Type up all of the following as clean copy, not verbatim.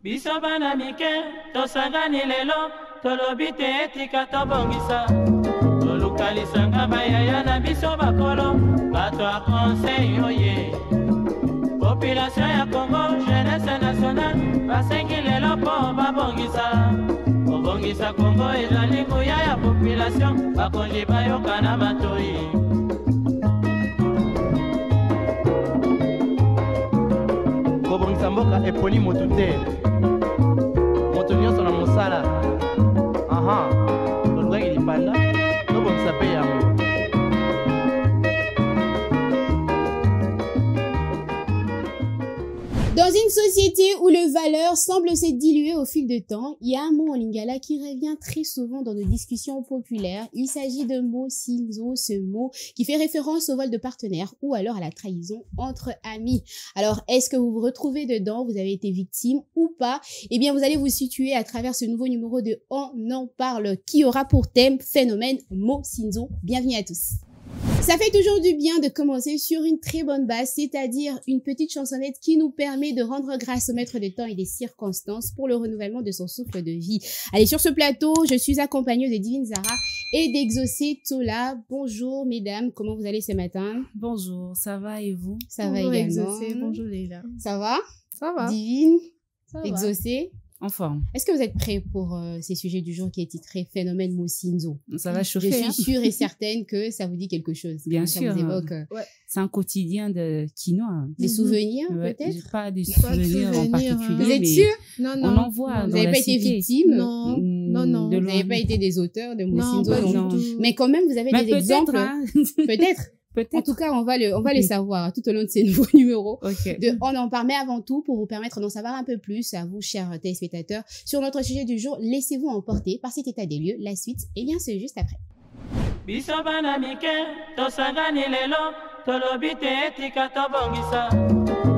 Biso bana mike, tosangani lelo, tolobi te etika tobongisa. Tolukalisanga bayaya na biso bakolo, bato a conseil oye. Population ya Congo, jeunesse nationale, basengi lelo po babongisa. Kobongisa Congo ezali nguya ya population, bakonzi bayoka na batoi. Kobongisa mboka eponi motu te. Moto nyonso na mosala. Aha. Tolukaki lipanda, tobongisa pe yango. Dans une société où les valeurs semblent se diluer au fil de temps, il y a un mot en lingala qui revient très souvent dans nos discussions populaires. Il s'agit de mosinzo, ce mot qui fait référence au vol de partenaire ou alors à la trahison entre amis. Alors, est-ce que vous vous retrouvez dedans? Vous avez été victime ou pas? Eh bien, vous allez vous situer à travers ce nouveau numéro de On en parle qui aura pour thème phénomène mosinzo. Bienvenue à tous. Ça fait toujours du bien de commencer sur une très bonne base, c'est-à-dire une petite chansonnette qui nous permet de rendre grâce au maître de temps et des circonstances pour le renouvellement de son souffle de vie. Allez, sur ce plateau, je suis accompagnée de Divine Zara et d'Exaucé Tola. Bonjour mesdames, comment vous allez ce matin? Bonjour, ça va et vous? Ça va également. Exaucé, bonjour Leila. Ça va? Ça va. Divine, Ça Exaucé. En forme. Est-ce que vous êtes prêts pour ces sujets du jour qui est titré Phénomène Mosinzo? Ça va chauffer. Je suis sûre et certaine que ça vous dit quelque chose. Bien ça sûr. Vous évoque, ouais. C'est un quotidien de quinoa. Des souvenirs peut-être? Pas des souvenirs en particulier. Vous êtes sûr? Non, non. On en voit. Vous n'avez pas été victime? Non, non, non. Vous n'avez pas été des auteurs de Mosinzo? Non. Mais quand même, vous avez des exemples. Hein. Peut-être. En tout cas, on va le savoir tout au long de ces nouveaux numéros. Okay. On en parle, mais avant tout, pour vous permettre d'en savoir un peu plus, à vous, chers téléspectateurs, sur notre sujet du jour, laissez-vous emporter par cet état des lieux. La suite, eh bien, c'est juste après. Biso bana mike, tosangani lelo, tolobi te etika tobongisa.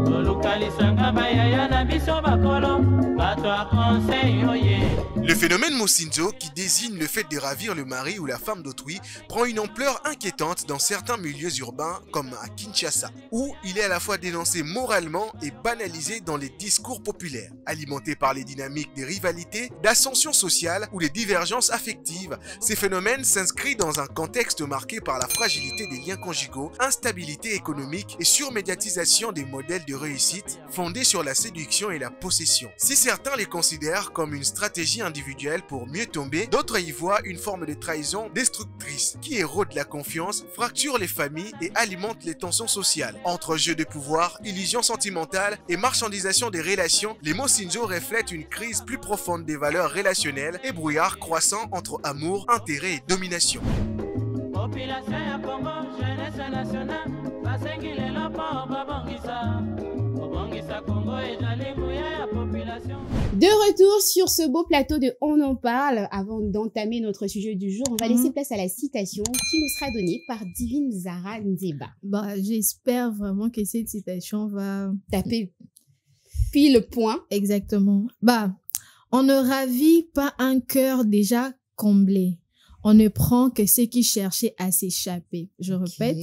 Tolukalisanga bayaya na biso bakolo, bato a conseil oye. Le phénomène mosinzo, qui désigne le fait de ravir le mari ou la femme d'autrui, prend une ampleur inquiétante dans certains milieux urbains comme à Kinshasa, où il est à la fois dénoncé moralement et banalisé dans les discours populaires. Alimenté par les dynamiques des rivalités, d'ascension sociale ou des divergences affectives, ces phénomènes s'inscrivent dans un contexte marqué par la fragilité des liens conjugaux, instabilité économique et surmédiatisation des modèles de réussite fondés sur la séduction et la possession. Si certains les considèrent comme une stratégie individuelle pour mieux tomber, d'autres y voient une forme de trahison destructrice qui érode la confiance, fracture les familles et alimente les tensions sociales. Entre jeux de pouvoir, illusions sentimentales et marchandisation des relations, les mosinzo reflètent une crise plus profonde des valeurs relationnelles et brouillard croissant entre amour, intérêt et domination. Population ya Congo, jeunesse nationale, basengi lelo po babongisa. Kobongisa Congo ezali nguya ya population. De retour sur ce beau plateau de On en parle. Avant d'entamer notre sujet du jour, on va laisser place à la citation qui nous sera donnée par Divine Zara Nzeba. Bah, j'espère vraiment que cette citation va taper pile point. Exactement. Bah, on ne ravit pas un cœur déjà comblé. On ne prend que ce qui cherchait à s'échapper. Je répète.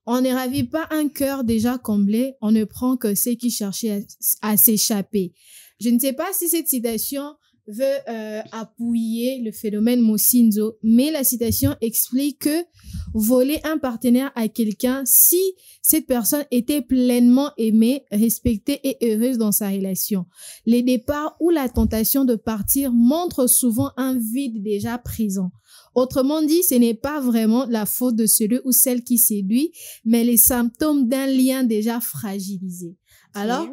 On ne ravit pas un cœur déjà comblé. On ne prend que ce qui cherchait à s'échapper. Je ne sais pas si cette citation veut appuyer le phénomène mosinzo, mais la citation explique que voler un partenaire à quelqu'un, si cette personne était pleinement aimée, respectée et heureuse dans sa relation. Les départs ou la tentation de partir montrent souvent un vide déjà présent. Autrement dit, ce n'est pas vraiment la faute de celui ou celle qui séduit, mais les symptômes d'un lien déjà fragilisé. Alors,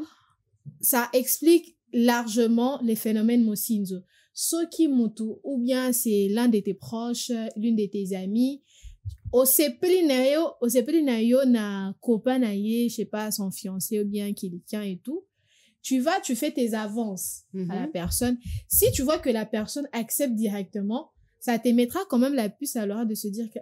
ça explique largement les phénomènes mosinzo. Soki mutu, ou bien c'est l'un de tes proches, l'une de tes amis, osepeli na yo na copain na ye, je sais pas, son fiancé ou bien quelqu'un et tout. Tu fais tes avances à la personne. Si tu vois que la personne accepte directement, ça te mettra quand même la puce à l'oreille de se dire que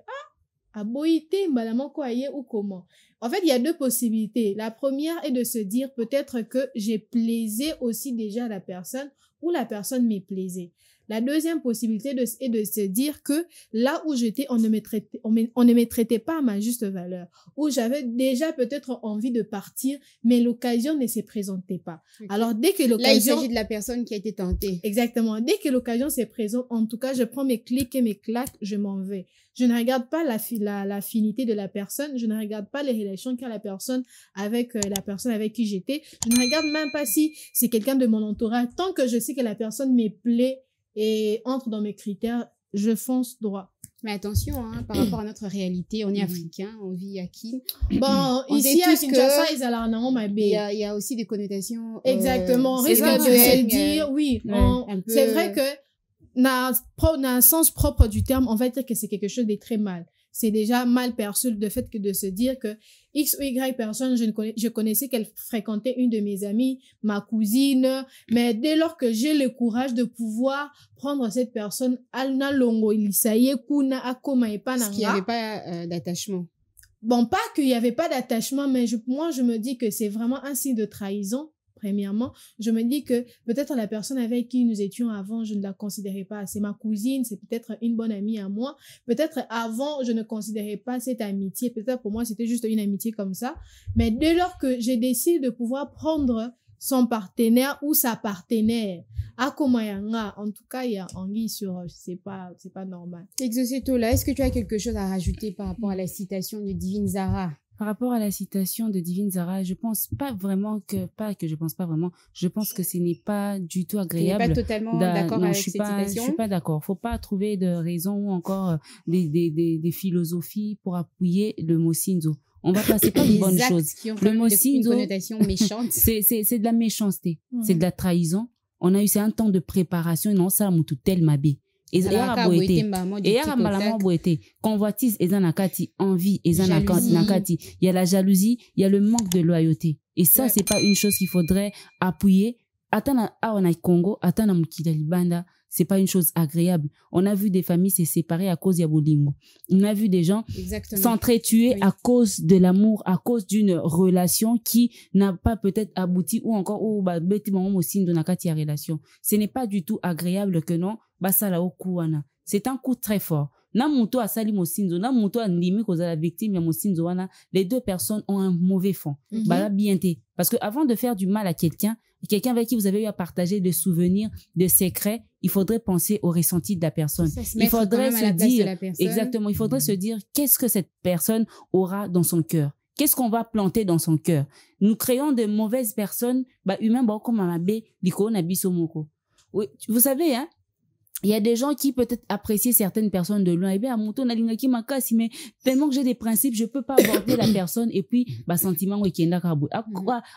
aboyité, madame quoi ou comment. En fait, il y a deux possibilités. La première est de se dire peut-être que j'ai plaisé aussi déjà à la personne ou la personne m'est plaisée. La deuxième possibilité est de se dire que là où j'étais, on ne me traitait pas à ma juste valeur. Où j'avais déjà peut-être envie de partir, mais l'occasion ne se présentait pas. Okay. Alors, dès que l'occasion... Là, il s'agit de la personne qui a été tentée. Exactement. Dès que l'occasion se présente, en tout cas, je prends mes clics et mes claques, je m'en vais. Je ne regarde pas l'affinité de la personne. Je ne regarde pas les relations qu'a la personne avec qui j'étais. Je ne regarde même pas si c'est quelqu'un de mon entourage. Tant que je sais que la personne me plaît et entre dans mes critères, je fonce droit. Mais attention, hein, par rapport à notre réalité, on est africain, on vit à qui? Bon, ici à Kinshasa, ils il y a aussi des connotations. Exactement, on risque de se dire, oui, c'est vrai que dans un sens propre du terme, on va dire que c'est quelque chose de très mal. C'est déjà mal perçu le fait que de se dire que X ou Y personne, je connaissais qu'elle fréquentait une de mes amies, ma cousine, mais dès lors que j'ai le courage de pouvoir prendre cette personne, parce qu'il n'y avait pas d'attachement. Bon, pas qu'il n'y avait pas d'attachement, mais moi, je me dis que c'est vraiment un signe de trahison. Premièrement, je me dis que peut-être la personne avec qui nous étions avant, je ne la considérais pas. C'est ma cousine, c'est peut-être une bonne amie à moi. Peut-être avant, je ne considérais pas cette amitié. Peut-être pour moi, c'était juste une amitié comme ça. Mais dès lors que j'ai décidé de pouvoir prendre son partenaire ou sa partenaire, en tout cas, il y a anguille sur c'est pas normal. Exocetola, est-ce que tu as quelque chose à rajouter par rapport à la citation de Divine Zara? Par rapport à la citation de Divine Zara, je pense pas vraiment je pense que ce n'est pas du tout agréable. Tu n'es pas totalement d'accord avec cette citation? Je suis pas d'accord. Faut pas trouver de raison ou encore des philosophies pour appuyer le mot Sinzo. On va passer pas une bonne chose. Le mot Sinzo, une connotation méchante. c'est de la méchanceté. C'est de la trahison. C'est un temps de préparation. Non, ça m'a tout tel mabé. Convoitise nakati, envie nakati, il y a la jalousie, il y a le manque de loyauté, et ça c'est pas une chose qu'il faudrait appuyer. Atana Congo, atana mukida libanda, c'est pas une chose agréable. On a vu des familles se séparer à cause de bolingo. On a vu des gens s'entretuer à cause de l'amour, à cause d'une relation qui n'a pas peut-être abouti ou encore relation. Ce n'est pas du tout agréable que non. C'est un coup très fort. Namuto asali mosinzo, namuto andimi koza la victime ya mosinzo wana, les deux personnes ont un mauvais fond. Parce que avant de faire du mal à quelqu'un avec qui vous avez eu à partager des souvenirs, des secrets, il faudrait penser au ressenti de la personne. Il faudrait se dire, exactement, il faudrait se dire qu'est-ce que cette personne aura dans son cœur. Qu'est-ce qu'on va planter dans son cœur? Nous créons de mauvaises personnes, humains, comme Amabe, Liko, Nabisomoko. Oui, vous savez, hein, il y a des gens qui peut-être apprécient certaines personnes de loin. Eh bien, à mon tour, mais tellement que j'ai des principes, je peux pas aborder la personne et puis, sentiment,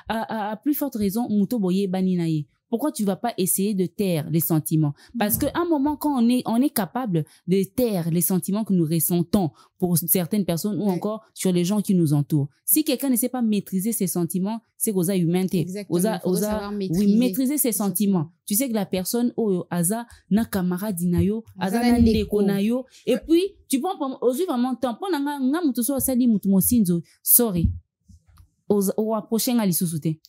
à plus forte raison, Muto boye baninaye. Pourquoi tu vas pas essayer de taire les sentiments? Parce qu'à un moment, quand on est capable de taire les sentiments que nous ressentons pour certaines personnes ou encore sur les gens qui nous entourent. Si quelqu'un ne sait pas maîtriser ses sentiments, c'est qu'on a humanité. Maîtriser ses sentiments. Tu sais que la personne, aza, na camarade dinayo, aza na ndeko nayo, et puis, tu prends vraiment temps, nga mutu so sali mutu mosinzo, sorry. Au prochain à l'issouté.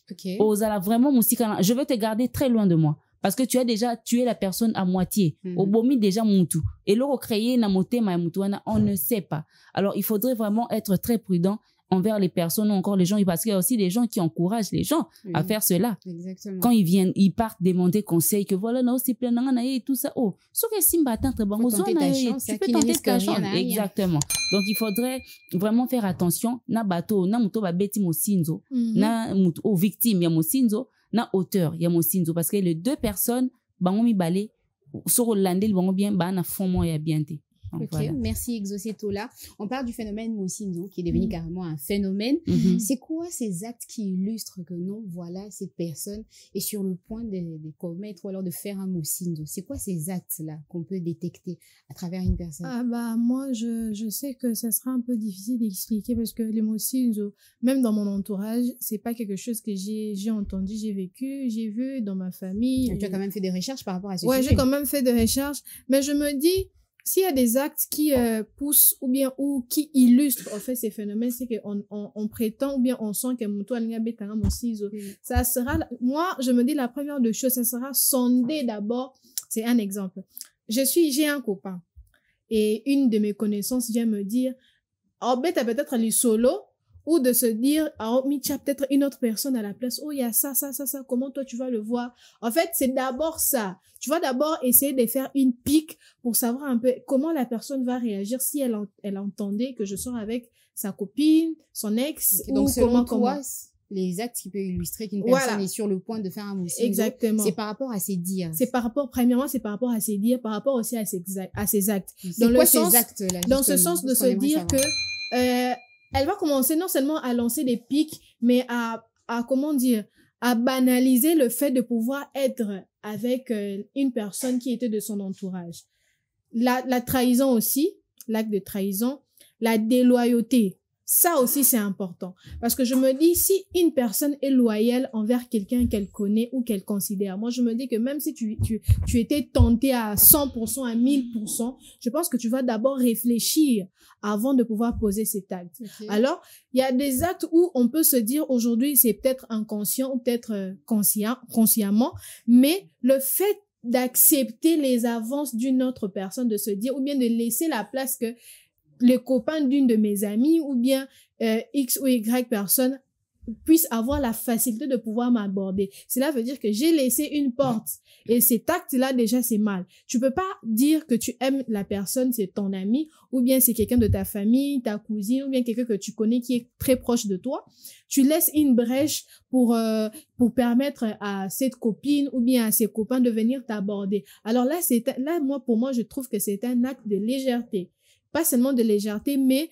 Vraiment, je veux te garder très loin de moi. Parce que tu as déjà tué la personne à moitié. Au bomi déjà moutou. Et l'eau créé na moté ma moutouana, on ne sait pas. Alors, il faudrait vraiment être très prudent envers les personnes ou encore les gens, parce qu'il y a aussi des gens qui encouragent les gens à faire cela. Exactement. Quand ils partent demander conseil, que voilà, non, c'est plein et tout ça. Oh, sauf que si tu peux tenter ta chance. Exactement. Donc, il faudrait vraiment faire attention. Na bateau, na muto ba beti mosinzo, na muto victime ya mosinzo, na auteur ya mosinzo, parce que les deux personnes, bangomi balé, sur le landel, bango bien, na fond ya bien te. Ok, voilà. Merci Exocetola. On parle du phénomène Mosinzo qui est devenu carrément un phénomène. C'est quoi ces actes qui illustrent que non, voilà, cette personne est sur le point de commettre ou alors de faire un Mosinzo? C'est quoi ces actes-là qu'on peut détecter à travers une personne? Moi, je sais que ça sera un peu difficile d'expliquer parce que les Mosinzo, même dans mon entourage, c'est pas quelque chose que j'ai entendu, j'ai vécu, j'ai vu dans ma famille. Tu as quand même fait des recherches par rapport à ce sujet? Ouais, j'ai quand même fait des recherches, mais je me dis, s'il y a des actes qui poussent ou qui illustrent en fait ces phénomènes, c'est qu'on prétend ou bien on sent que Moutou Alinga Betanga Mosizo. Ça sera, moi, je me dis la première des choses, ça sera sonder d'abord. C'est un exemple. J'ai un copain et une de mes connaissances vient me dire, oh, ben, t'as peut-être les solos, ou de se dire, oh, mais tu as peut-être une autre personne à la place, oh, il y a ça, comment toi tu vas le voir? En fait, c'est d'abord ça. Tu vas d'abord essayer de faire une pique pour savoir un peu comment la personne va réagir si elle entendait que je sors avec sa copine, son ex, ou donc, selon comment. Les actes qui peuvent illustrer qu'une personne est sur le point de faire un moussin. Exactement. C'est par rapport à ses dires. Premièrement, c'est par rapport à ses dires, par rapport aussi à ses actes. C'est quoi ces actes-là? Dans ce sens de se dire que, elle va commencer non seulement à lancer des pics, mais à comment dire, à banaliser le fait de pouvoir être avec une personne qui était de son entourage. La trahison aussi, l'acte de trahison, la déloyauté. Ça aussi, c'est important. Parce que je me dis, si une personne est loyale envers quelqu'un qu'elle connaît ou qu'elle considère, moi, je me dis que même si tu étais tenté à 100%, à 1000%, je pense que tu vas d'abord réfléchir avant de pouvoir poser cet acte. Okay. Alors, il y a des actes où on peut se dire aujourd'hui, c'est peut-être inconscient ou peut-être consciemment, mais le fait d'accepter les avances d'une autre personne, de se dire, ou bien de laisser la place que les copains d'une de mes amies ou bien X ou Y personne puissent avoir la facilité de pouvoir m'aborder. Cela veut dire que j'ai laissé une porte et cet acte-là déjà c'est mal. Tu peux pas dire que tu aimes la personne, c'est ton ami ou bien c'est quelqu'un de ta famille, ta cousine ou bien quelqu'un que tu connais qui est très proche de toi. Tu laisses une brèche pour permettre à cette copine ou bien à ses copains de venir t'aborder. Alors là pour moi je trouve que c'est un acte de légèreté. Pas seulement de légèreté, mais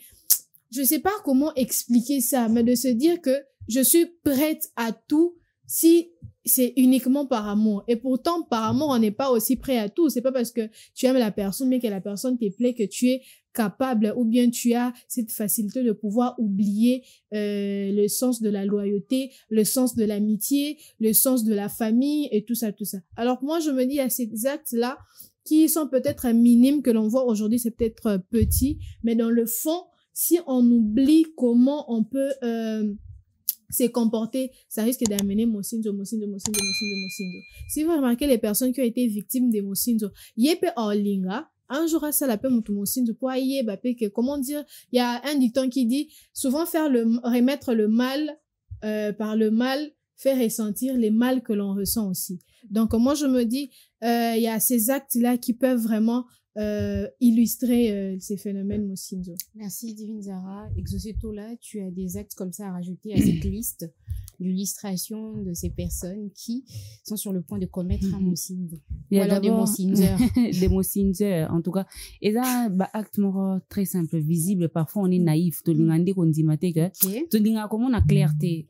je sais pas comment expliquer ça, mais de se dire que je suis prête à tout si c'est uniquement par amour. Et pourtant, par amour, on n'est pas aussi prêt à tout. C'est pas parce que tu aimes la personne, mais que la personne te plaît, que tu es capable ou bien tu as cette facilité de pouvoir oublier le sens de la loyauté, le sens de l'amitié, le sens de la famille et tout ça, tout ça. Alors moi, je me dis à ces actes-là, qui sont peut-être minimes, que l'on voit aujourd'hui, c'est peut-être petit, mais dans le fond, si on oublie comment on peut se comporter, ça risque d'amener Mosinzo. Si vous remarquez les personnes qui ont été victimes de Mosinzo, yepe orlinga, un jour ça la peine Mosinzo pour comment dire, il y a un dicton qui dit souvent remettre le mal par le mal fait ressentir les mal que l'on ressent aussi. Donc moi je me dis il y a ces actes-là qui peuvent vraiment illustrer ces phénomènes Mosinzo. Merci Divine Zara. Exoceto là, tu as des actes comme ça à rajouter à cette liste d'illustration de ces personnes qui sont sur le point de commettre un Mosinzo. Ou alors des Mosinzers. Des Mosinzers, en tout cas. Et là, acte très simple, visible. Parfois, on est naïf. Tolingande qu'on dit mateka. Tolinga comme on a clarté.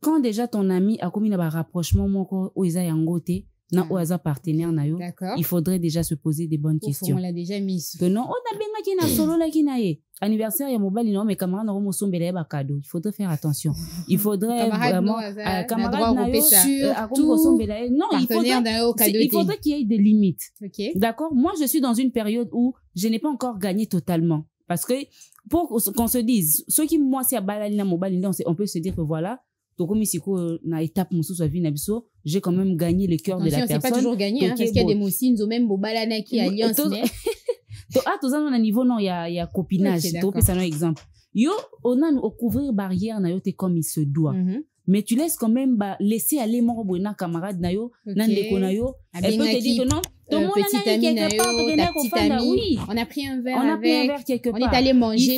Quand déjà ton ami a commis un rapprochement, na oaza partenaire na yo, il faudrait déjà se poser des bonnes questions. On l'a déjà mis. Que non, on a bien qui na solo la qui na ye. Anniversaire ya mobile non mais camarades na romo belle ba cadeau. Il faudrait faire attention. Il faudrait vraiment camarades na yo surtout non, il faudrait qu'il y ait des limites. Okay. D'accord? Moi je suis dans une période où je n'ai pas encore gagné totalement parce que pour qu'on se dise ceux qui moi c'est à balali na mobile on peut se dire que voilà donc comme ici na étape musu sa vie na biso j'ai quand même gagné le cœur de la personne. C'est pas toujours gagné parce qu'il y a des Mosinzo même bobalana qui alliance mais tout ça na niveau non il y a copinage to que ça un exemple yo on a couvrir barrière na yo te comme il se doit mais tu laisses quand même laisser aller mon na camarade na yo na ndeko na yo elle peut te dire que non petite amie na yo ta petite amie oui on a pris un verre quelque part on est allé manger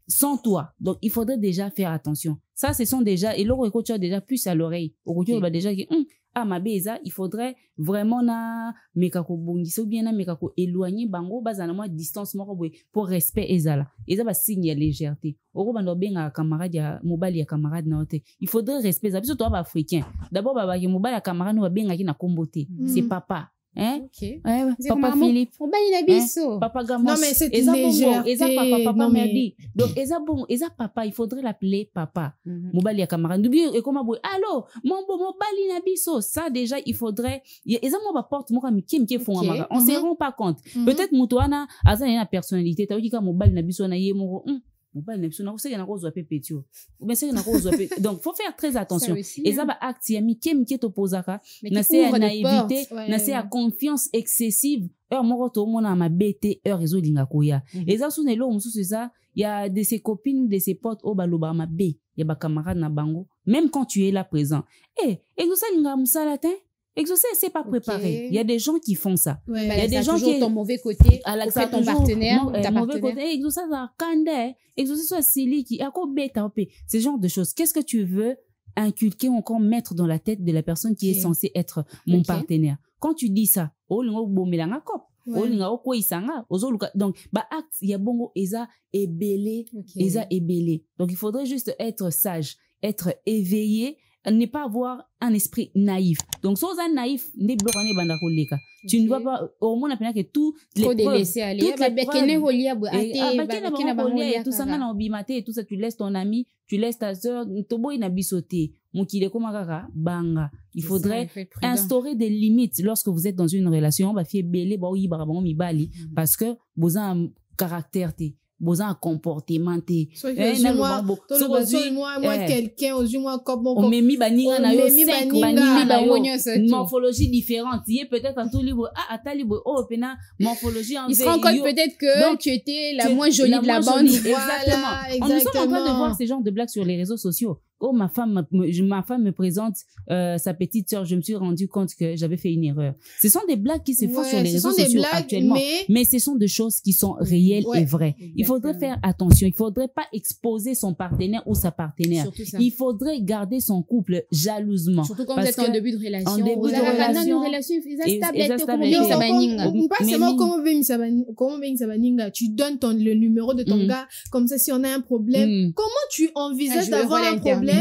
sans toi donc il faudrait déjà faire attention. Ça ce sont déjà et l'autre coach déjà plus à l'oreille au va déjà que ma beza il faudrait vraiment na mekako bongisa ou bien na mekako éloigner bango bazana moi distance moko boy pour respect ezala ba signe ya légèreté oko bando benga camarade ya mobile ya camarade na ote il faudrait respect ça biso toi ba africain d'abord ba mobile ya camarade no benga ki na komboté c'est papa Hein? Ok. Papa Philippe. On va y biso. Papa Gamos. Non, mais c'est une Eza légèreté. Eza papa Non, mais- Merdi. Donc, Eza papa, il faudrait l'appeler papa. Mobali ya camarade. Et comment boy, allô, mobali na biso. Ça, déjà, il faudrait, Eza mo porte, mo miki font amara. On se rend pas compte. Peut-être Moutouana, Aza na personnalité. T'as dit que mobali na biso na ye mo, mobali na biso na ko na ko zo pepetio. Ou bien c'est na ko zo Donc, faut faire très attention. Eza ba acte ya miki to posaka. Na se à naïveté, na se à confiance excessive. Heure moko to mona ma bête, heure ezo linga koya. Eza sous lo musu c'est ça. Il y a de ses copines, de ses potes, au baloba ma bé, il y a ba camarade na bango, même quand tu es là présent. Exaucé linga musalatin, exaucé c'est pas préparé. Il y a des gens qui font ça. Ouais, il y a des gens qui ton mauvais côté, auprès ton partenaire, ta mauvais partenaire. côté, exaucé ça kande, exaucé soit sili qui a quoi bêta opé. Ce genre de choses. Qu'est-ce que tu veux inculquer encore mettre dans la tête de la personne qui est censée être mon partenaire? Quand tu dis ça, oh lingo bomelanga kop. Donc, acte, il y a bongo, eza ébélé, Donc, il faudrait juste être sage, être éveillé, ne pas avoir un esprit naïf. Donc, si on est naïf, tu ne vas pas, au moins, on a que tout les preuves, tout ça, tout ça, tu laisses ton ami, tu laisses ta sœur, tobo ina bisoté, mukile komaka banga. Il faudrait instaurer des limites lorsque vous êtes dans une relation. On va faire belé, parce que vous avez un caractère, vous avez un comportement. Moi, quelqu'un, moi, comme on met mi baninga na yo, morphologie différente. Il est peut-être en tout livre, oh, pena, morphologie en il se rend compte peut-être que donc, tu étais la moins jolie de la bande. Exactement. On nous sommes en train de voir ces genres de blagues sur les réseaux sociaux. Oh, ma femme me présente sa petite sœur. Je me suis rendu compte que j'avais fait une erreur. Ce sont des blagues qui se font sur les réseaux sociaux actuellement. Mais ce sont des choses qui sont réelles et vraies. Il faudrait faire attention. Il faudrait pas exposer son partenaire ou sa partenaire. Il faudrait garder son couple jalousement. Surtout quand vous êtes en début de relation. En début de relation. Tu donnes le numéro de ton gars. Comme ça, si on a un problème, comment tu envisages d'avoir un problème?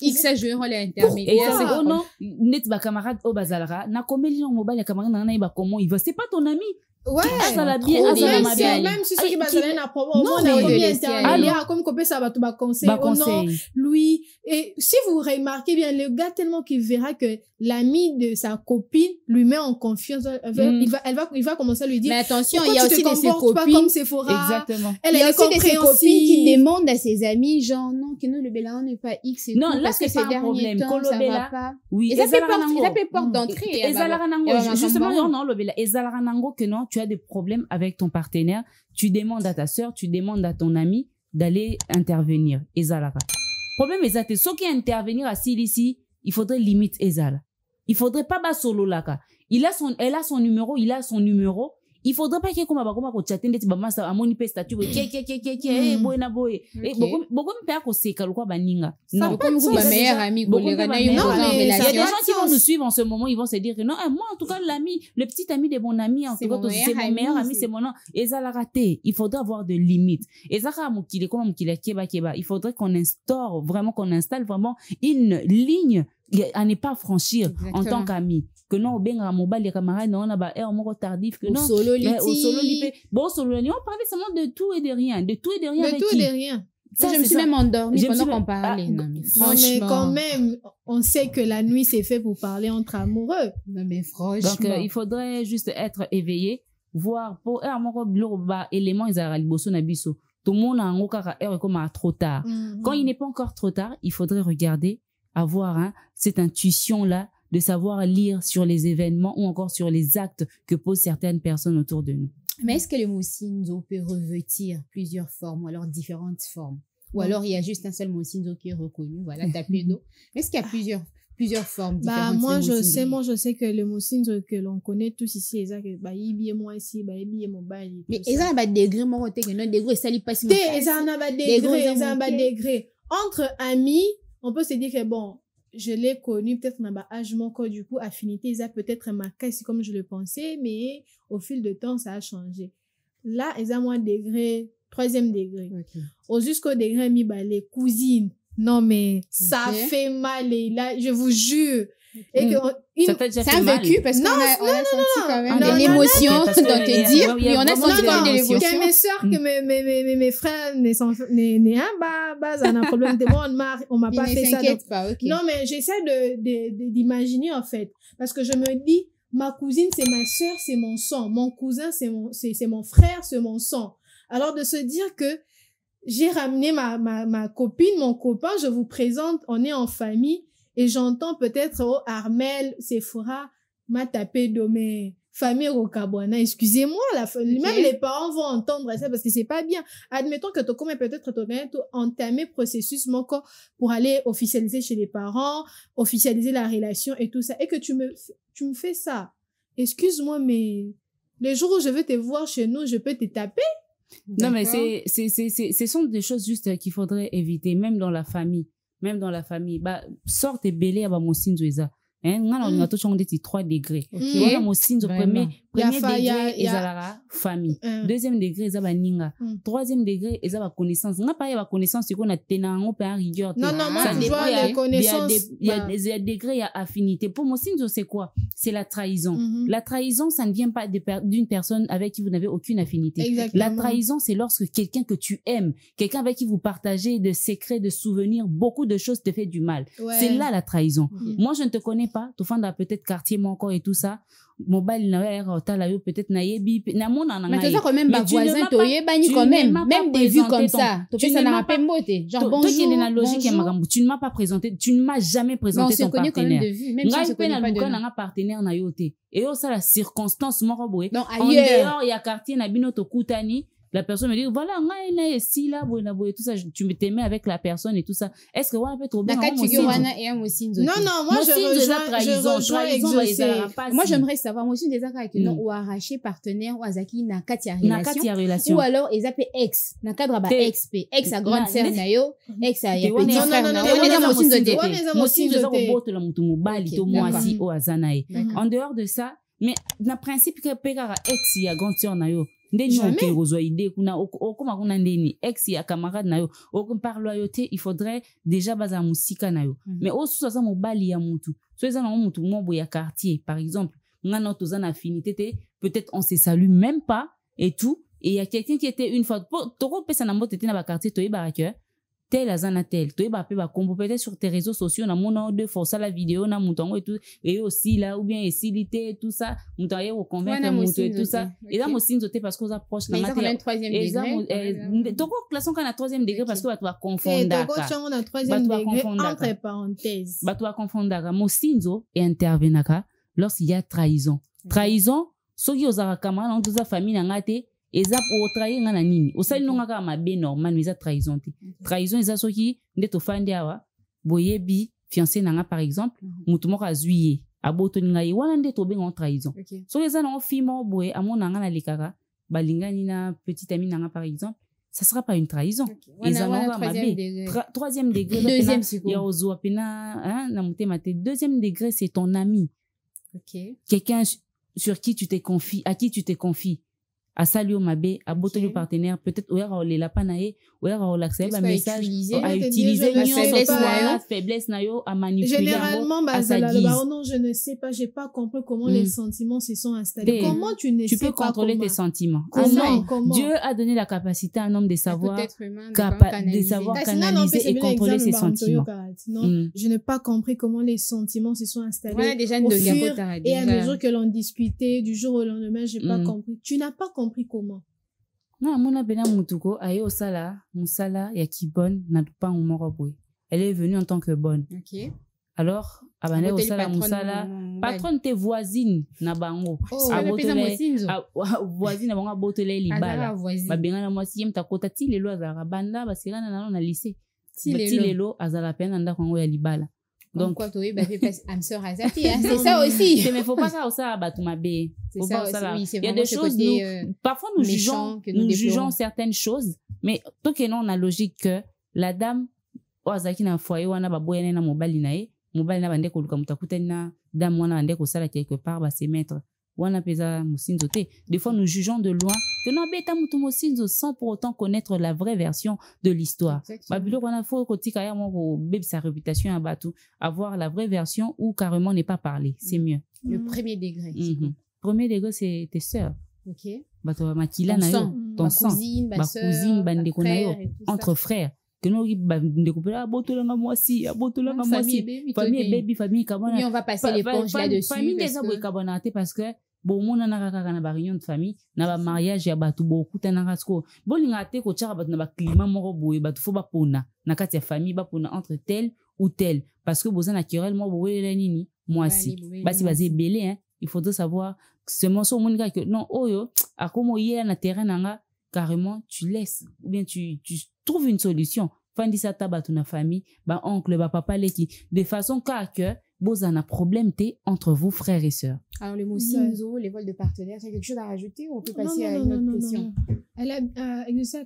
X a joué un rôle intermédiaire. Et c'est non, net ba camarade au bazalara, na komeli no mobile camarade na na ba comment il va, c'est pas ton ami. Ouais, ça la bien, ça la bien. Même si ceux qui bazaler na problème, on a bien intermédiaire comme copé ça va te ba conseil. Oh non, lui, et si vous remarquez bien, le gars tellement qu'il verra que l'ami de sa copine lui met en confiance, il va commencer à lui dire. Mais attention, il y a aussi de ses copines. Pas comme Sephora. Exactement. Il y a aussi de ses copines qui demandent à ses amis, genre, non, que nous, le Bélan n'est pas X et non, tout. là, c'est pas un problème. Ça va pas. Oui, et ça fait porte d'entrée. Justement, non, le Bélan. Et Zalaranango, que non, tu as des problèmes avec ton partenaire. Tu demandes à ta sœur, tu demandes à ton ami d'aller intervenir. Et Zalara. Problème, c'est ce qui intervenir à Silici, il faudrait limite Ezala. Il faudrait pas bas solo là. Elle a son numéro, il faudrait pas qu'il comme chatter ndeti ba masa amoni pe statut boyna boy beaucoup me père ko seka lokwa baninga non comme vous ma meilleure amie collègue na yo en relation. Il y a des gens qui vont nous suivre en ce moment, ils vont se dire que non, moi en tout cas le petit ami de mon ami en tout cas c'est mon meilleur ami, c'est mon nom. Et ça l'a raté. Il faudrait avoir de limites. Et ça mukile comme mukile keba, il faudrait qu'on installe vraiment une ligne à ne pas franchir. Exactement. En tant qu'ami. Que non, benga mobile camarade non na ba moko tardif que non au solo lipé bon solo ni on parlait seulement de tout et de rien ça, je me suis même endormie pendant qu'on parlait. Non, mais franchement. Mais quand même, on sait que la nuit, c'est fait pour parler entre amoureux. Non, mais franchement. Donc, il faudrait juste être éveillé, voir pour élément ils arrivent bosso na biso. Tout le monde a un kaka comme trop tard. Quand il n'est pas encore trop tard, il faudrait regarder, avoir cette intuition-là de savoir lire sur les événements ou encore sur les actes que posent certaines personnes autour de nous. Mais est-ce que le mot Sinzo peut revêtir plusieurs formes ou alors différentes formes? Ou alors il y a juste un seul mot Sinzo qui est reconnu, voilà, tapé d'eau. Mais est-ce qu'il y a plusieurs formes différentes? Moi je sais que le mot Sinzo que l'on connaît tous ici, c'est ça que ibi moi ici, ibi mon bail. Mais ça n'a pas de degré, moi que non degré, ça lui passe. Ça n'a pas de degré. Entre amis, on peut se dire que bon, je l'ai connu, peut-être dans ma âge, mon corps, du coup, affinité, ils ont peut-être ma caisse comme je le pensais, mais au fil de temps, ça a changé. Là, ils ont moins degré, 3e degré. Okay. Au jusqu'au degré, les cousines, Non, mais ça fait mal, et là, je vous jure. Et que Ça t'a déjà C'est fait un mal. vécu parce qu'on a senti quand même Non, de l'émotion non, parce que dans te dire, il y a et on a vraiment senti de quand même de l'émotion. l'émotion. que mes soeurs, que mes frères, ça a un problème de moi, on m'a Il pas ne fait ça. Donc, s'inquiète pas, ok. non, mais j'essaie d'imaginer, en fait. Parce que je me dis, ma cousine, c'est ma sœur, c'est mon sang. Mon cousin, c'est mon frère, c'est mon sang. Alors, de se dire que j'ai ramené ma copine, mon copain, je vous présente, on est en famille, et j'entends peut-être, oh, Armel, Sephora, m'a tapé de mes familles Rokabwana. Excusez-moi, même les parents vont entendre ça parce que c'est pas bien. Admettons que tu commences peut-être entamer processus mon corps pour aller officialiser chez les parents, officialiser la relation et tout ça, et que tu me fais ça. Excuse-moi, mais les jours où je veux te voir chez nous, je peux te taper? Non, mais ce sont des choses juste qu'il faudrait éviter, même dans la famille. Même dans la famille. Bah, sort tes belé à mosinzo eza. On a tout changé de 3 degrés. On a mosinzo premier degré ezala famille. Deuxième degré ezala ninga. Troisième degré ezala connaissance. On a pas ya connaissance qu'on a tenant on en rigueur. Non, moi, je vois la connaissance. Il y a des degrés, il y a affinité. Pour mosinzo, c'est quoi? C'est la trahison. La trahison, ça ne vient pas d'une personne avec qui vous n'avez aucune affinité. Exactement. La trahison, c'est lorsque quelqu'un que tu aimes, quelqu'un avec qui vous partagez de secrets, de souvenirs, beaucoup de choses te fait du mal. Ouais. C'est là la trahison. Moi, je ne te connais pas. Tu fais peut-être quartier mon encore et tout ça. Mobile peut-être naïbi na mon na mais ça quand même ma voisin toye bani quand même des vues comme ça tu ça n'a pas beauté genre bonjour tu ne m'as pas présenté, tu ne m'as jamais présenté ton partenaire. Même si on se connaît pas de vue. Un partenaire na yote et ça la circonstance moko boye en ailleurs dehors il y a quartier na bino to kutani. La personne me dit, voilà, si là, tout ça, tu me t'aimais avec la personne et tout ça. Est-ce que, ouais, peut trop bien, non, moi, je rejoins, moi, j'aimerais savoir, moi aussi, des accords avec ou arracher partenaire, ou azaki, na katia relation, ou alors, ils appellent ex, na cadre, ex à grande sœur, nayo, ex à ya petit frère, en dehors de ça, mais, na principe que pegara ex ya grande sœur, nayo, ndeni oke kozwa idée kuna okoma kuna ndeni ex ya camarade nayo par loyauté il faudrait déjà baza musika nayo mais osusa za mobali ya mutu so eza na mutu mobo ya quartier par exemple ngana toza na affinité peut-être on se salue même pas et tout et il y a quelqu'un qui était une fois toko pesa na mbote na ba quartier toye baraka tel azana tel toye ba pe ba combo peut-être sur tes réseaux sociaux na mona de forcer la vidéo na mutango et tout et aussi là ou bien isilité tout ça mutaye au convaincre mutu et tout ça et là mosinzo te parce qu'on approche na matin et troisième degré toko classons quand na troisième degré parce que tu vas confondre toko chango na troisième degré entre parenthèses tu vas confondre mosinzo et intervenaka lorsqu'il y a trahison soki ozaka kamana dans sa famille na ngate eza po trahir nga na nini osali nonga ka mabe normal mais eza trahison te trahison eza soki nde tofandi awa boyebi fiancé nanga par exemple mutu moko azwi abotoni ngai wana nde tobenga trahison soki eza nango fille moko boye amona nga na lekaka balingani na petite amie nanga par exemple ça sera pas une trahison eza nonga mabe troisième degré deuxième ya ozwa pena na motema te deuxième degré c'est ton ami quelqu'un sur qui tu te confies à qui tu te confies à saluer mabe à botter le partenaire peut-être ou alors les lapanae ou alors l'accès à message à utiliser la faiblesse nayo à manipuler généralement non je ne sais pas j'ai pas compris comment les sentiments se sont installés comment tu peux contrôler tes sentiments comment Dieu a donné la capacité à un homme de savoir canaliser et contrôler ses sentiments non je n'ai pas compris comment les sentiments se sont installés au fur et à mesure que l'on discutait du jour au lendemain j'ai pas compris tu n'as pas compris comment non mona bena mutuko aye osala musala ya kibon na lupango moko boye elle est venue en tant que bonne alors abane osala musala patronne te voisine na bango voisine na bango abotele libala babengana mwasi ye mtakota ti lelo azalaka banda basekana nano na lycée ti lelo azala pena ndako yango ya libala donc quoi toi âme sœur Azati c'est ça aussi mais faut pas ça ça batumabe faut pas ça il y a des choses parfois nous jugeons certaines choses mais tant que non on a logique que la dame ozaki na foyer wana baboyana na mobali na bande ko luka mutakuta na dame wana bande ko sala quelque part ba se mettre wana peza mosinzo te. Des fois, nous jugeons de loin que non, beta mutu mosinzo sans pour autant connaître la vraie version de l'histoire. Babilo, wana faut kotika ya mo bébé sa réputation à batu, avoir la vraie version ou carrément n'est pas parler. C'est mieux. Le premier degré. Premier degré, c'est tes sœurs. Ok. Bato makila na yo, ton sang, ma cousine, bandeko na yo, entre frères. Que nous ndeko pela botolanga mwasi, botolanga mwasi. Famille baby, famille kabona. Oui, on va passer l'éponge là-dessus. Famille des abou kabona te parce que bon mona na kaka na ba réunion de famille, na ba mariage ya batu beaucoup tananga sko. Bolinga te ko tshaka batu na ba climat moko boye batu fo ba pona. Na kati ya famille ba pona entre tel ou tel parce que boza naturellement bowelela nini mwasi. Basi bazé belé hein. Il faudrait savoir ce morceau monika que non oyo akomo yela na terrain nanga carrément tu laisses ou bien tu trouves une solution. Fandi sa tabatu na famille, ba oncle, ba papa leki de façon que vous avez un problème entre vous frères et sœurs. Alors le mot sinzo, les vols de partenaires, c'est quelque chose à rajouter ou on peut passer à une autre question? Elle a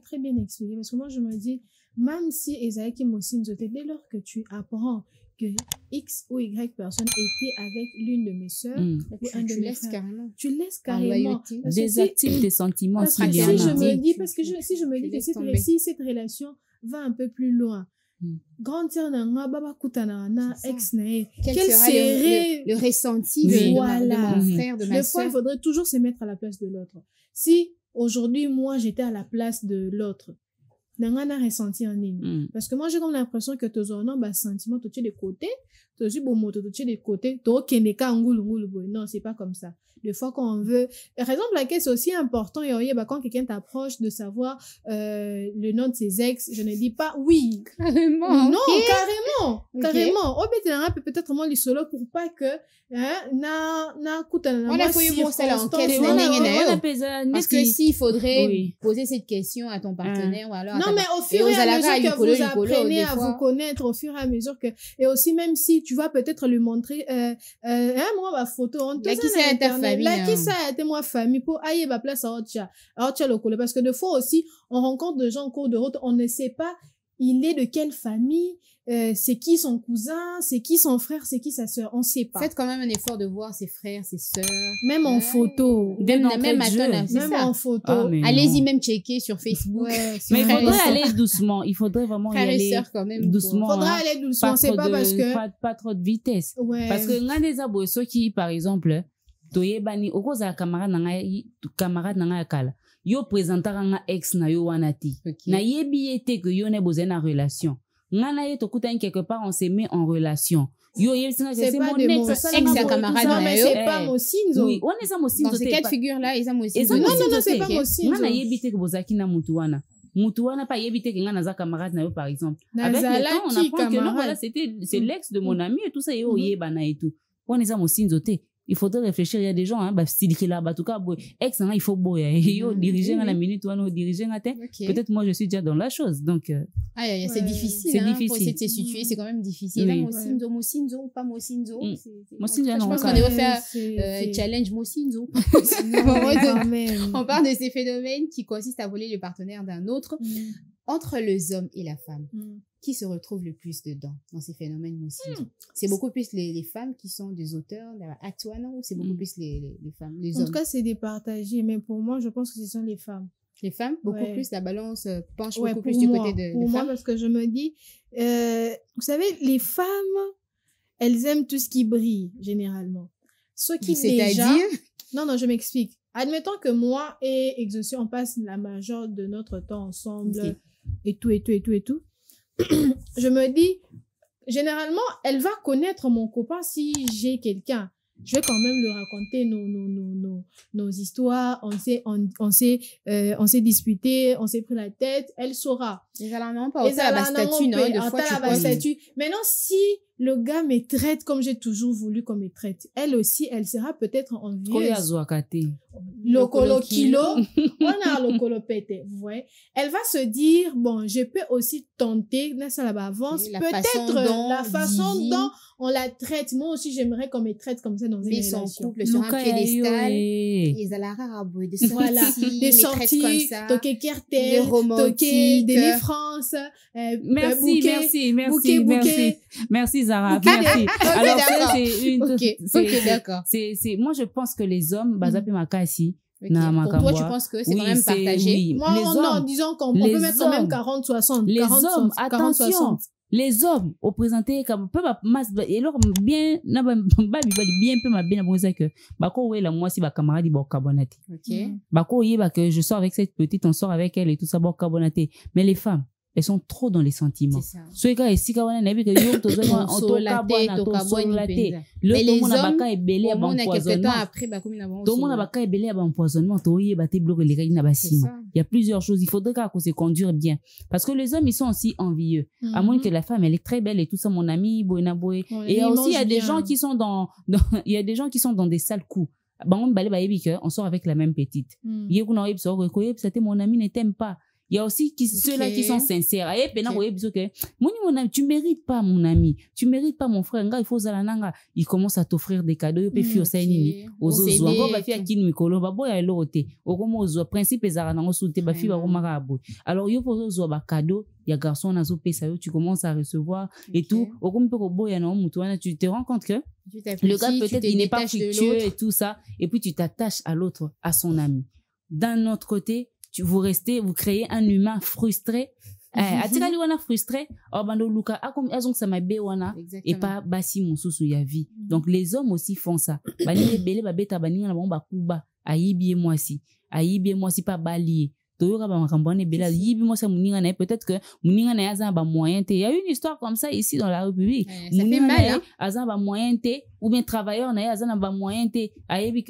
très bien expliqué parce que moi je me dis même si Esaïki Mosinzo, dès lors que tu apprends que X ou Y personne était avec l'une de mes sœurs ou un de mes frères, tu laisses carrément. Désactive tes sentiments s'il y en a. Si je me dis que si cette relation va un peu plus loin, grande sœur nanga baba kutana na ex na quel serait le ressenti de mon frère, de ma sœur? Des fois, il faudrait toujours se mettre à la place de l'autre. Si aujourd'hui moi j'étais à la place de l'autre, nanga na ressenti en ligne. Parce que moi j'ai comme l'impression que tous on a sentiment tout de côté, tout de côté, tout keneka ngulu non, c'est pas comme ça. Des fois qu'on veut, raison pour laquelle c'est aussi important et quand quelqu'un t'approche de savoir le nom de ses ex, je ne dis pas oui. Carrément. Non, carrément. Carrément. Peut-être moi les solo pour pas que na kutana on a fait bon ça là en parce que s'il faudrait poser cette question à ton partenaire ou alors non mais au fur et à mesure que vous apprenez à vous connaître au fur et à mesure que et aussi même si tu vas peut-être lui montrer moi ma photo on te ça là qui ça a été moi famille pour aille ma place à Ocha le collègue parce que des fois aussi on rencontre des gens en cours de route on ne sait pas il est de quelle famille, c'est qui son cousin, c'est qui son frère, c'est qui sa sœur, on sait pas. Faites quand même un effort de voir ses frères, ses sœurs. Même en photo. Même en photo. Allez-y même checker sur Facebook. Mais il faudrait aller doucement. Il faudrait vraiment y aller quand même doucement. Il faudra aller doucement. C'est pas parce que... Pas trop de vitesse. Ouais. Parce que l'un des abos, ceux qui, par exemple, toyebani, au cause à camarade nanga kala. Yo présentara nga ex na yo wanati. Na yebi ete que yo ne besoin na relation. Nga na ye tokuta quelque part on se met en relation. Yo yebi singa c'est mon ex ya camarade na yo. Mais c'est pas Mosinzo. Oui, on est ça Mosinzo. Dans ces cas de figure là, ils ont Mosinzo. Non, c'est pas Mosinzo. Nga na yebi ete que bozaki na mutu wana. Mutu wana pas yebi ete que nga na za camarade na yo par exemple. Avec le temps on apprend que non voilà c'est l'ex de mon ami et tout ça yo yeba na et tout. On est ça Mosinzo te. Il faudrait réfléchir, il y a des gens hein style qui là en tout cas ex il faut boy yo diriger à la minute ou no diriger à terre. Peut-être moi je suis déjà dans la chose donc c'est difficile c'est hein, difficile pour essayer de se situer, c'est quand même difficile. Là Mosinzo ou pas Mosinzo, Mosinzo je pense qu'on devrait faire challenge Mosinzo. On parle de ces phénomènes qui consistent à voler le partenaire d'un autre entre les hommes et la femme. Qui se retrouve le plus dedans dans ces phénomènes Mosinzo? C'est beaucoup plus les femmes qui sont des auteurs actuellement ou c'est beaucoup plus les femmes, les hommes? En tout cas, c'est départagé, mais pour moi, je pense que ce sont les femmes. Les femmes, beaucoup plus, la balance penche beaucoup plus du côté des femmes. Pour moi, parce que je me dis, vous savez, les femmes, elles aiment tout ce qui brille, généralement. Ce qui déjà... Non, je m'explique. Admettons que moi et Exaucé, on passe la majeure de notre temps ensemble et tout. Je me dis, généralement, elle va connaître mon copain si j'ai quelqu'un. Je vais quand même lui raconter nos histoires. On s'est disputé, on s'est pris la tête. Elle saura. Généralement, pas autant la statut, non? Maintenant, si le gars me traite comme j'ai toujours voulu qu'on me traite, elle aussi, elle sera peut-être envieuse. Lokolo kilo, on a lokolo pété, vous voyez. Elle va se dire, bon, je peux aussi tenter, peut-être la façon dont on la traite. Moi aussi, j'aimerais qu'on me traite comme ça dans une relation. Son couple sur un piédestal. Ils ont la rare de sorties, des sorties, toquer Kertel, toquer Délé France, merci Zara. Merci. Alors, d'accord. c'est une... Ok, d'accord. Moi, je pense que les hommes, bazapi makasi, Ok. na Pour toi, makamwa. tu penses que c'est Oui, quand même c'est- partagé? oui. Moi, Les non, hommes, disons qu'on les peut mettre quand même hommes, 40-60. les 40, hommes, 60, attention, 40-60. les hommes, au présenté, comme, peu ma masse, et alors, bien, na ba, bien, peu ma bien, bon, que, bako, ouais, la, moi, si, ba, camarade, il va carbonate. Ok. Bako, yé, bah, que je sors avec cette petite, on sort avec elle et tout ça, bon, carbonaté. Mais les femmes, elles sont trop dans les sentiments. C'est ça. Ceux qui, si, quand on a vu que, yo, to, Mais les hommes, baka, ebele, au moins, on a quelques temps empoisonnement. après, bah, comme il y en a Tout le monde a pas ebele, empoisonnement, to, yé, bah, te bloque les gars, il C'est ça. y a plusieurs choses. Il faudrait qu'on se conduire bien. Parce que les hommes, ils sont aussi envieux. À moins que la femme, elle est très belle et tout ça, mon ami, boéna boé. Et il y a aussi, il y a des gens qui sont il y a des gens qui sont dans des sales coups. Bah, on sort avec la même petite. C'était mon ami, ne t'aime pas. Il y a aussi ceux-là qui sont sincères. Tu mérites pas, mon ami. Tu mérites pas, mon frère. Il faut zalananga. Il commence à t'offrir des cadeaux. Il peut faire ça, alors, il faut un cadeau. Il y a garçon, tu commences à recevoir et tout. Tu te rends compte que le gars, peut-être, il n'est pas fructueux et tout ça. Et puis, tu t'attaches à l'autre, à son ami. D'un autre côté, vous créez un humain frustré. Atikali wana frustré, bando luka, azong samabe wana, et pas basi mususu ya vie. Donc, les hommes aussi font ça. Bani bele babeta bani na bomba kuba, ayibi moi si pas balier. Peut-être que Mouninga n'a pas de moyen. Il y a une histoire comme ça ici dans la République. Ça fait mal, hein? Moyen ou bien travailleur n'a pas moyen.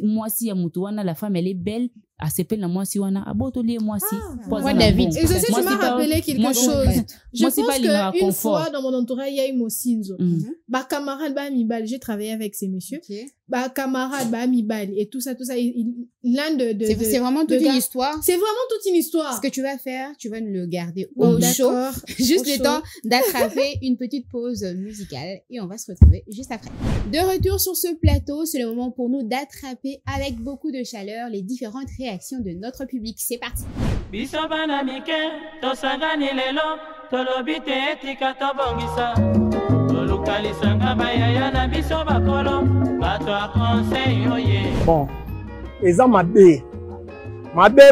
Moi si la femme elle est belle. À s'appelle la moi si wana abotolier moi si David et je sais tu m'as rappelé quelque chose. Je pense qu'une fois dans mon entourage il y a eu Mosinzo ba camarade ba Mibal, j'ai travaillé avec ces messieurs ba camarade ba Mibal et tout ça l'un de c'est vraiment toute une histoire. C'est vraiment toute une histoire. Ce que tu vas faire, tu vas nous le garder au chaud, juste le temps d'attraper une petite pause musicale et on va se retrouver juste après. De retour sur ce plateau, c'est le moment pour nous d'attraper avec beaucoup de chaleur les différentes réactions de notre public. C'est parti. Bon, eza mabe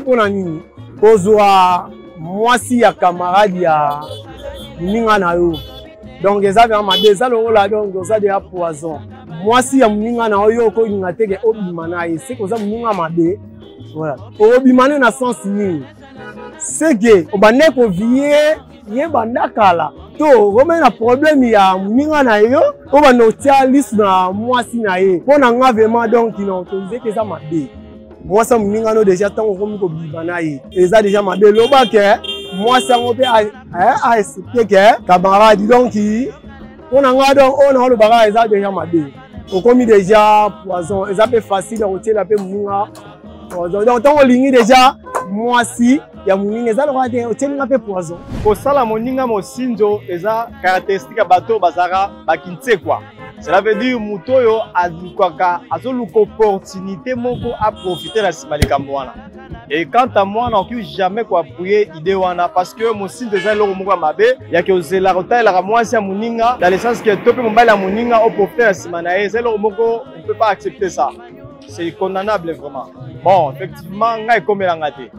mpona nini kozwa mwasi ya camarade ya moninga na yo, donc eza bien mabe, eza lokola donc oza deya poison. Mwasi ya moninga na yo okolinga teke obima na ye, seke oza moninga mabe, voilà. Obima na sens nini, seke obande kovie ye banda kala to okomei na problème ya moninga na yo obanda otia liste na mwasi na ye mpona nga vraiment donc na autorise ke eza mabe. Mwasi ya moninga no déjà ntango okomi kobima na ye eza déjà mabe, loba ke mwasi yango mpe aaccepte ke camarade donc mpona nga donc oyo na olobaka eza déjà mabe, okomi déjà poison, eza mpe facile ya kotiela mpe moninga poison. Donc ntango olingi déjà mwasi ya moninga eza lokola te otielinga mpe poison. Kosala moninga mosinzo eza caractéristique ya bato bazaka bakinsekwa. Cela veut dire moto oyo azoluka opportunité moko a profiter na nsima likambo wana. Et quant à moi, on n'a jamais appuyer l'idée wana parce que mosinzo eza eloko moko ya mabe ya ke ozela kotalela mwasi ya moninga dans le sens que tope mobali ya moninga o profiter na nsima na ye, eza eloko moko on peut pas accepter ça. C'est condamnable vraiment. Bon, effectivement, ngai ekomelanga te.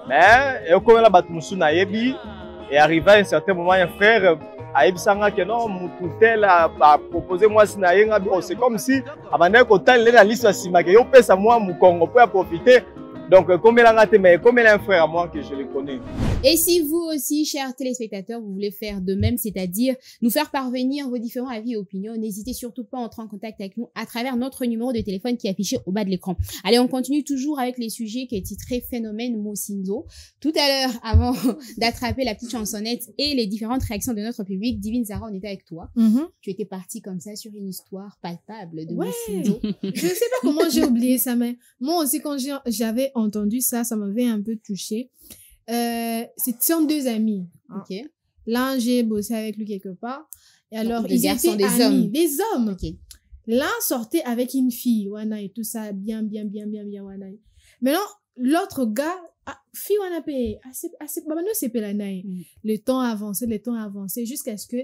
Mais ekomela bato musu na yebi et arrivé à un certain moment un frère ayebisanga que non mututel a proposé moi si na yenga c'est comme si abandé kotalela la liste ya sima ke yo pesa moi mu Congo pour profiter. Donc, comme un frère à moi que je le connais. Et si vous aussi, chers téléspectateurs, vous voulez faire de même, c'est-à-dire nous faire parvenir vos différents avis et opinions, n'hésitez surtout pas à entrer en contact avec nous à travers notre numéro de téléphone qui est affiché au bas de l'écran. Allez, on continue toujours avec les sujets qui est titré Phénomène Mosinzo. Tout à l'heure, avant d'attraper la petite chansonnette et les différentes réactions de notre public, Divine Zara, on était avec toi. Tu étais partie comme ça sur une histoire palpable de Mosinzo. Je sais pas comment j'ai oublié ça, mais moi aussi, quand j'avais entendu ça, ça m'avait un peu touchée. Ce sont deux amis. Ok. L'un, j'ai bossé avec lui quelque part. Et alors, ils étaient des amis. hommes. Des hommes. Ok. L'un sortait avec une fille, wana, et tout ça, bien, wana. Maintenant, l'autre gars, fille, wana, assez, babano, c'est pelanaï. Le temps avançait, jusqu'à ce que,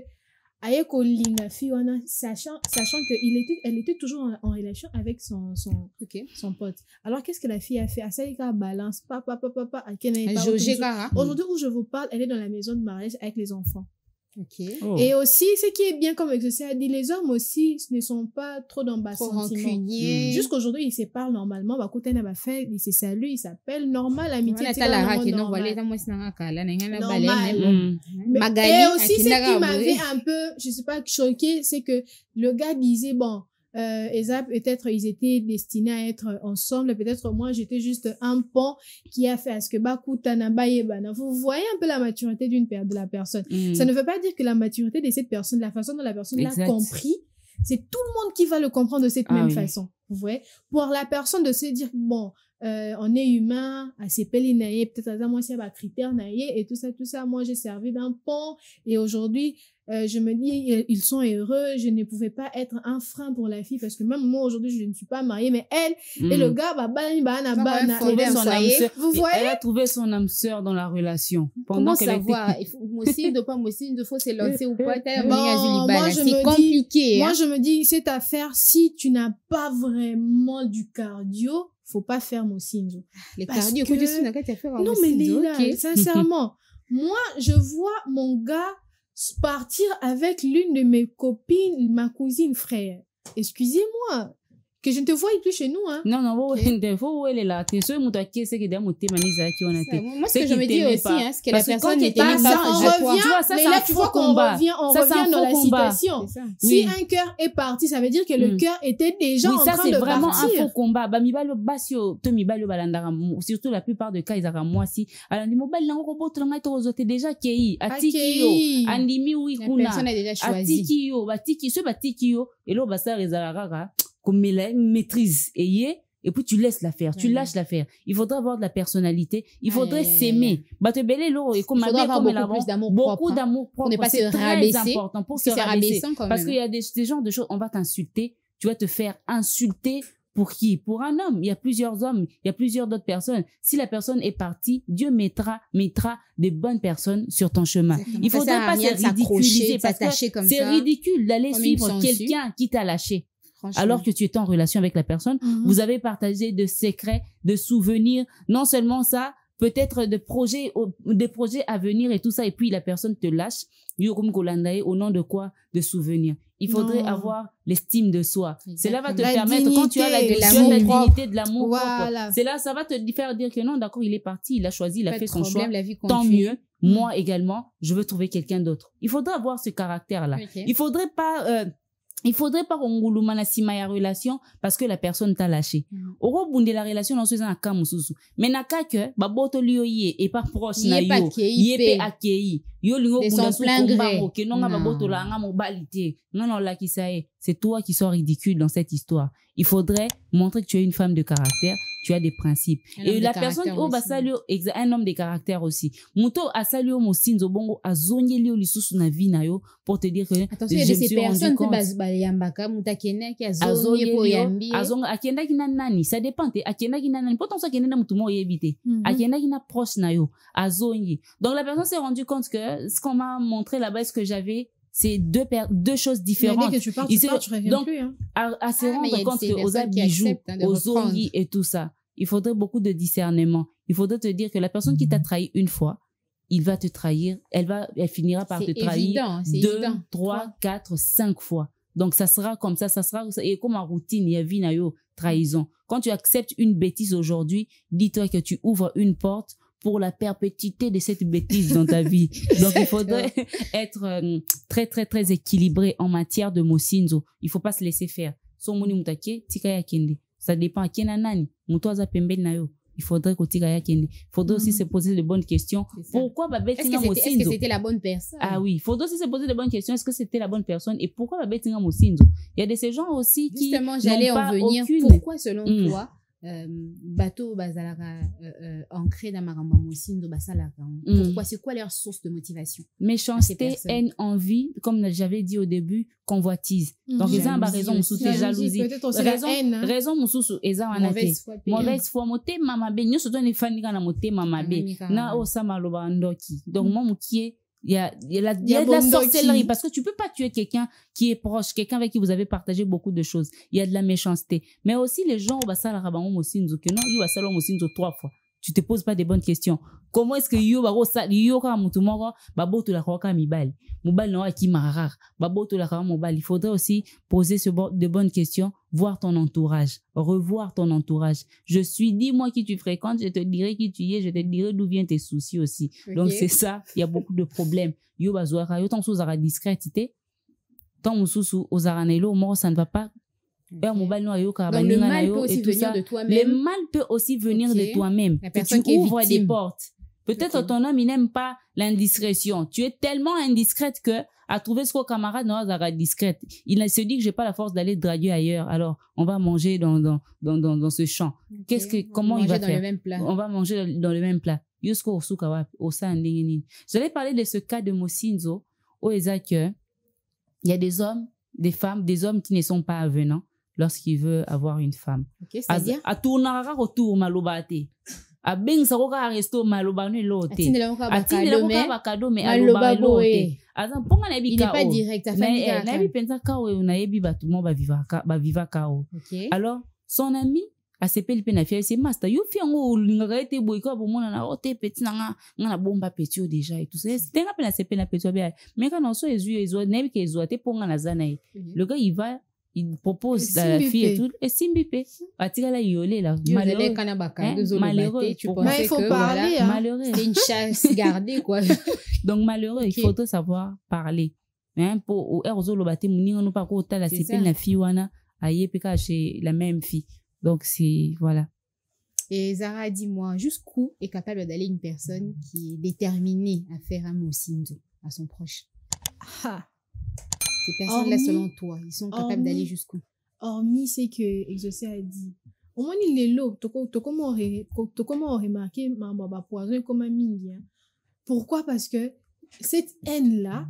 aye kolinga fille wana sachant que elle était toujours en relation avec son pote. Alors qu'est-ce que la fille a fait? Asalika balance papa aujourd'hui où je vous parle, elle est dans la maison de mariage avec les enfants. Oh. Et aussi, ce qui est bien, comme Exocé a dit, les hommes aussi ne sont pas trop dans bas sentiments. Jusqu'aujourd'hui, ils se parlent normalement. Ils se saluent, ils s'appellent normal, l'amitié. Normal. Et aussi, ce qui m'avait un peu, je sais pas, choqué, c'est que le gars disait, bon, peut-être ils étaient destinés à être ensemble, peut-être moi j'étais juste un pont qui a fait à ce que vous voyez un peu la maturité de la personne. Ça ne veut pas dire que la maturité de cette personne, la façon dont la personne l'a compris, c'est tout le monde qui va le comprendre de cette même façon. Vous voyez, pour la personne de se dire bon, on est humain, à ses pelles naïe, peut-être à moi c'est un critère naïe et tout ça, moi j'ai servi d'un pont et aujourd'hui je me dis ils sont heureux, je ne pouvais pas être un frein pour la fille parce que même moi aujourd'hui je ne suis pas mariée, mais elle et le gars vous voyez, elle a trouvé son âme sœur dans la relation. Comment savoir? Aussi de pas de faut se lancer ou pas? C'est compliqué. Moi je me dis cette affaire, si tu n'as pas vraiment du cardio, faut pas faire Mosinzo. Les cardio que non mais Lila, sincèrement, moi je vois mon gars partir avec l'une de mes copines, ma cousine frère. Excusez-moi que je ne te vois plus chez nous, hein. Non, moi, ce que je me dis aussi, hein, c'est que la personne n'était pas ça. Mais là, tu vois qu'on revient dans la citation. Si un cœur est parti, ça veut dire que le cœur était déjà en train de partir. Oui, ça, c'est vraiment un faux combat. Surtout la plupart des cas, ils ont moi si. Alors, t'es déjà kei, atiki andimi oui kuna. La personne a déjà choisi. Atiki yo, et là, ça résalera. Comme maîtrise et puis tu laisses la faire, tu lâches la faire. Il faudra avoir de la personnalité, il faudrait s'aimer. Il faudra avoir beaucoup d'amour propre. On n'est pas très important pour se rabaisser. Parce qu'il y a des genres de choses, on va t'insulter, tu vas te faire insulter. Pour qui? Pour un homme. Il y a plusieurs hommes, il y a plusieurs d'autres personnes. Si la personne est partie, Dieu mettra des bonnes personnes sur ton chemin. Il faudrait pas se ridiculiser parce que c'est ridicule d'aller suivre quelqu'un qui t'a lâché. Alors que tu étais en relation avec la personne, vous avez partagé de secrets, de souvenirs, non seulement ça, peut-être des projets à venir et tout ça, et puis la personne te lâche, au nom de quoi? De souvenirs. Il faudrait avoir l'estime de soi. Cela va te permettre, quand tu as la dignité de l'amour propre, c'est là, ça va te faire dire que non, d'accord, il est parti, il a choisi, il a fait son choix, tant mieux. Moi également, je veux trouver quelqu'un d'autre. Il faudrait avoir ce caractère-là. Il faudrait pas qu'on na sima ya relation parce que la personne t'a lâché. Oro bunde la relation dans ce sens ka mususu. Mais na ka que ba boto liyo ye et pas proche na yo. Yé pe akei. Yo lingo bunda su komba mo ke non ba boto la nga mobilité. Non la qui ça est. C'est toi qui sois ridicule dans cette histoire. Il faudrait montrer que tu es une femme de caractère, tu as des principes. Et la personne au basalio un homme de caractère aussi. Muto asalio mo sinzo bongo azonye liyo lisusu na vie na yo pour te dire que attention, il y a ces personnes te yambaka mutakene ki azonye ko yambi. Azonga akenda ki nani, ça dépend te akenda ki nani. Pourtant ça kenda na mutu mo yebite. Akenda ki na proche na yo, azonye. Donc la personne s'est rendu compte que ce qu'on m'a montré là-bas, ce que j'avais, c'est deux choses différentes. Mais dès que tu pars, tu reviens plus, hein. À se rendre compte que aux bijoux, aux ongis et tout ça, il faudrait beaucoup de discernement. Il faudrait te dire que la personne qui t'a trahi une fois, il va te trahir, elle finira par te trahir 2, 3, 4, 5 fois. Donc ça sera comme ça sera et comme en routine, il y a vie na yo trahison. Quand tu acceptes une bêtise aujourd'hui, dis-toi que tu ouvres une porte pour la perpétuité de cette bêtise dans ta vie. Donc, il faudrait être très, très, très équilibré en matière de mosinzo. Il faut pas se laisser faire. So moni mutake, tika ya kende. Ça dépend à qui nani. Mutoaza pembe na yo. Il faudrait que tika ya kende. Il faudrait aussi se poser de bonnes questions. Pourquoi Babetinga mosinzo? Est-ce que c'était la bonne personne? Ah oui. Il faudrait aussi se poser de bonnes questions. Est-ce que c'était la bonne personne? Et pourquoi Babetinga mosinzo? Il y a de ces gens aussi qui justement, j'allais en venir. Pourquoi, selon toi, bateau basalaka ancré dans maramba mosindo basalaka? Pourquoi? C'est quoi leur source de motivation? Méchanceté, haine, envie, comme j'avais dit au début, convoitise. Donc ils ont raison mususu jalousie, raison mususu eza wanate mauvaise foi motema mabe nyoso to ne fanika na motema mabe na osama loba ndoki. Donc moi mukie Il y a de la sorcellerie parce que tu peux pas tuer quelqu'un qui est proche, quelqu'un avec qui vous avez partagé beaucoup de choses. Il y a de la méchanceté. Mais aussi, les gens, bah, ça, la rabango mosinzo, que non, il va salon mosinzo 3 fois. Tu te poses pas des bonnes questions. Comment est-ce que yo ka mutu moko babo to la kwa mibali mobali no ki marar babo to la kwa mobali. Il faudrait aussi poser de bonnes questions, voir ton entourage, revoir ton entourage. Dis-moi qui tu fréquentes, je te dirai qui tu es, je te dirai d'où viennent tes soucis aussi. Okay. Donc c'est ça, il y a beaucoup de problèmes. Yo bazwara yo ton sous-ara discrétité. Ton mususu ozara nelo mo ça ne va pas. Donc le mal peut aussi venir de toi-même. Le mal peut aussi venir de toi-même. Que tu ouvres des portes. Peut-être ton homme, il n'aime pas l'indiscrétion. Tu es tellement indiscrète que, à trouver ce qu'au camarade, non, ça discrète. Il se dit que j'ai pas la force d'aller draguer ailleurs. Alors, on va manger dans ce champ. Okay. Comment il va faire? On va manger dans le même plat. Yusko Osukawa, Osa Ndingini. J'allais parler de ce cas de Mosinzo, où il y a des hommes, des femmes, des hommes qui ne sont pas avenants lorsqu'il veut avoir une femme. Ok, c'est-à-dire? A tournara autour malobate. A beng saroka resto malobane lote. Atindela ko bakado me aloba lote. Azan ponga na il n'est pas direct à faire na bi pensa kawe na yebi batu mo ba viva kao. Alors son ami a sepeli pe na fier c'est master yo fi ngo linga ete boy ko bo mona na ote petit na bomba petit déjà et tout ça. C'est un peu na sepeli na petit bien. Mais quand on so ezo na bi ke ezo te ponga na zana. Le gars il propose à la fille et tout, et Simbipe, attire la yolé là. Malheureux, tu pensais mais il faut que parler, voilà, malheureux. C'est une chasse gardée, quoi. Donc malheureux, il faut savoir parler. Mais pour Erzo Lobate, Mouni, on n'a pas qu'au la CP, la fille, wana, aïe, peka chez la même fille. Donc c'est, voilà. Et Zara, dis-moi, jusqu'où est capable d'aller une personne qui est déterminée à faire un mosinzo à son proche? Ah. Ces personnes-là, selon toi, ils sont capables d'aller jusqu'où? Hormis, c'est que Exaucé a dit, au moins il est là, tu comment remarqué, ma poison comme un mingi. Pourquoi? Parce que cette haine-là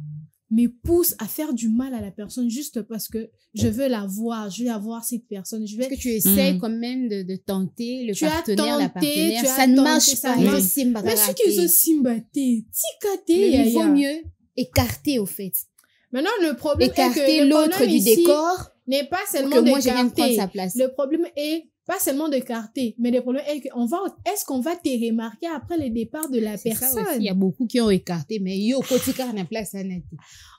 me pousse à faire du mal à la personne juste parce que je veux la voir, je veux avoir cette personne. Est-ce que tu essaies quand même de tenter le partenaire, la partenaire? Ça ne marche pas. Mais ce qu'ils ont simbaté, il vaut mieux écarter au fait. Maintenant, le problème écarter est que l'autre du décor n'est pas seulement d'écarter. Le problème est pas seulement d'écarter, mais le problème est est-ce qu'on va te remarquer après le départ de la personne? Il y a beaucoup qui ont écarté, mais yo, kotika na place honnête.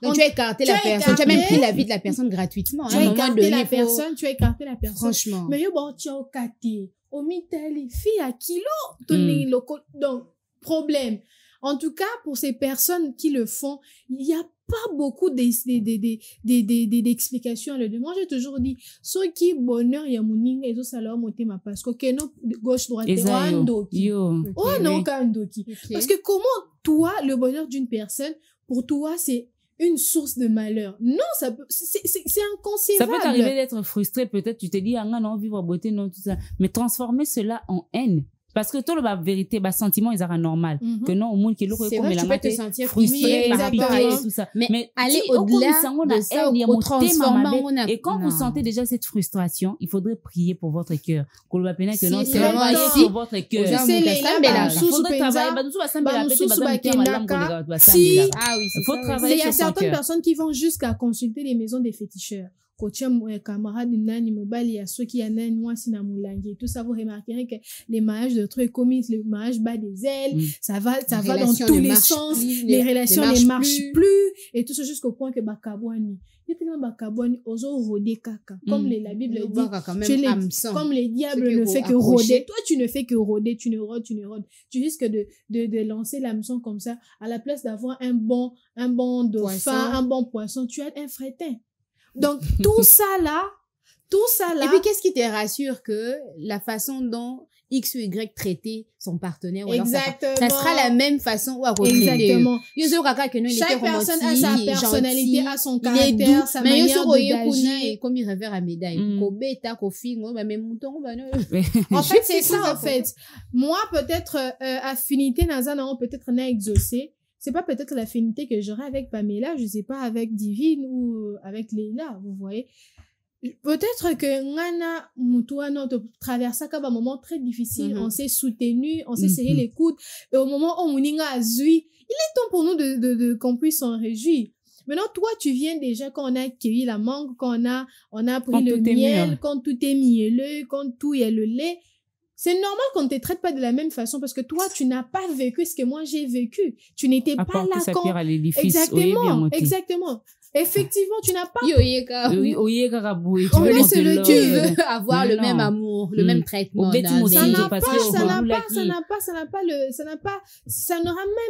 Donc tu as écarté la personne, tu as même pris la vie de la personne gratuitement. Tu as écarté la personne, tu as écarté la personne. Franchement. Mais yo, bon, tu as écarté. Au mitali, fille à kilo, donc, problème. En tout cas, pour ces personnes qui le font, il y a pas beaucoup d'explications à le dire. Moi, j'ai toujours dit, ce qui bonheur, y a mon ning, et ça leur monter ma passe. Que non, gauche, droite, andoki. Oh non, andoki. Parce que comment, toi, le bonheur d'une personne, pour toi, c'est une source de malheur. Non, ça peut, c'est inconcevable. Ça peut t'arriver d'être frustré, peut-être, tu te dis, ah non, vivre beauté, non, tout ça. Mais transformer cela en haine. Parce que tout le vérité, sentiment, ils sont normal. Que non, au monde qui est là, tu peux te sentir frustré, tout ça. Mais aller au-delà de ça, au transformant. Et quand vous sentez déjà cette frustration, il faudrait prier pour votre cœur. Que non, c'est vraiment ici pour votre cœur. Il faudrait travailler. Il y a certaines personnes qui vont jusqu'à consulter les maisons des féticheurs. Kotia camarade nani mobali à ceux qui en a moi si na moulangi tout ça vous remarquerez que les mariages de trucs commis le mariage bas des ailes ça va dans tous les sens les relations ne marchent plus et tout ça jusqu'au point que bakabwani tellement bakabwani ozo rodé kaka comme la Bible dit comme les diables ne fait que rôder toi tu ne fais que rôder tu ne rôdes tu risques de lancer l'hameçon comme ça à la place d'avoir un bon dauphin un bon poisson tu as un fretin. Donc, tout ça là. Et puis, qu'est-ce qui te rassure que la façon dont X ou Y traitait son partenaire, exactement. Ça sera la même façon ou à côté. Exactement. Chaque personne a sa personnalité, a son caractère, sa manière d'agir. Comme il revers à médaille. En fait, c'est ça, en fait. Moi, peut-être, affinité, Nazan, peut-être, n'a exaucé. C'est pas peut-être l'affinité que j'aurais avec Pamela, je sais pas, avec Divine ou avec Leila, vous voyez. peut-être que ngana mutuano te traversa un moment très difficile, on s'est soutenu, on s'est serré les coudes, et au moment où Mouninga a zui, il est temps pour nous qu'on puisse s'en réjouir. Maintenant, toi, tu viens déjà quand on a cueilli la mangue, quand on a pris le miel, quand tout est mielleux, quand tout est le lait. C'est normal qu'on ne te traite pas de la même façon parce que toi, tu n'as pas vécu ce que moi j'ai vécu. Tu n'étais pas là quand... pierre à l'édifice. Exactement, exactement. Effectivement, tu n'as pas... Tu veux avoir le même amour, le même traitement. Ça n'aura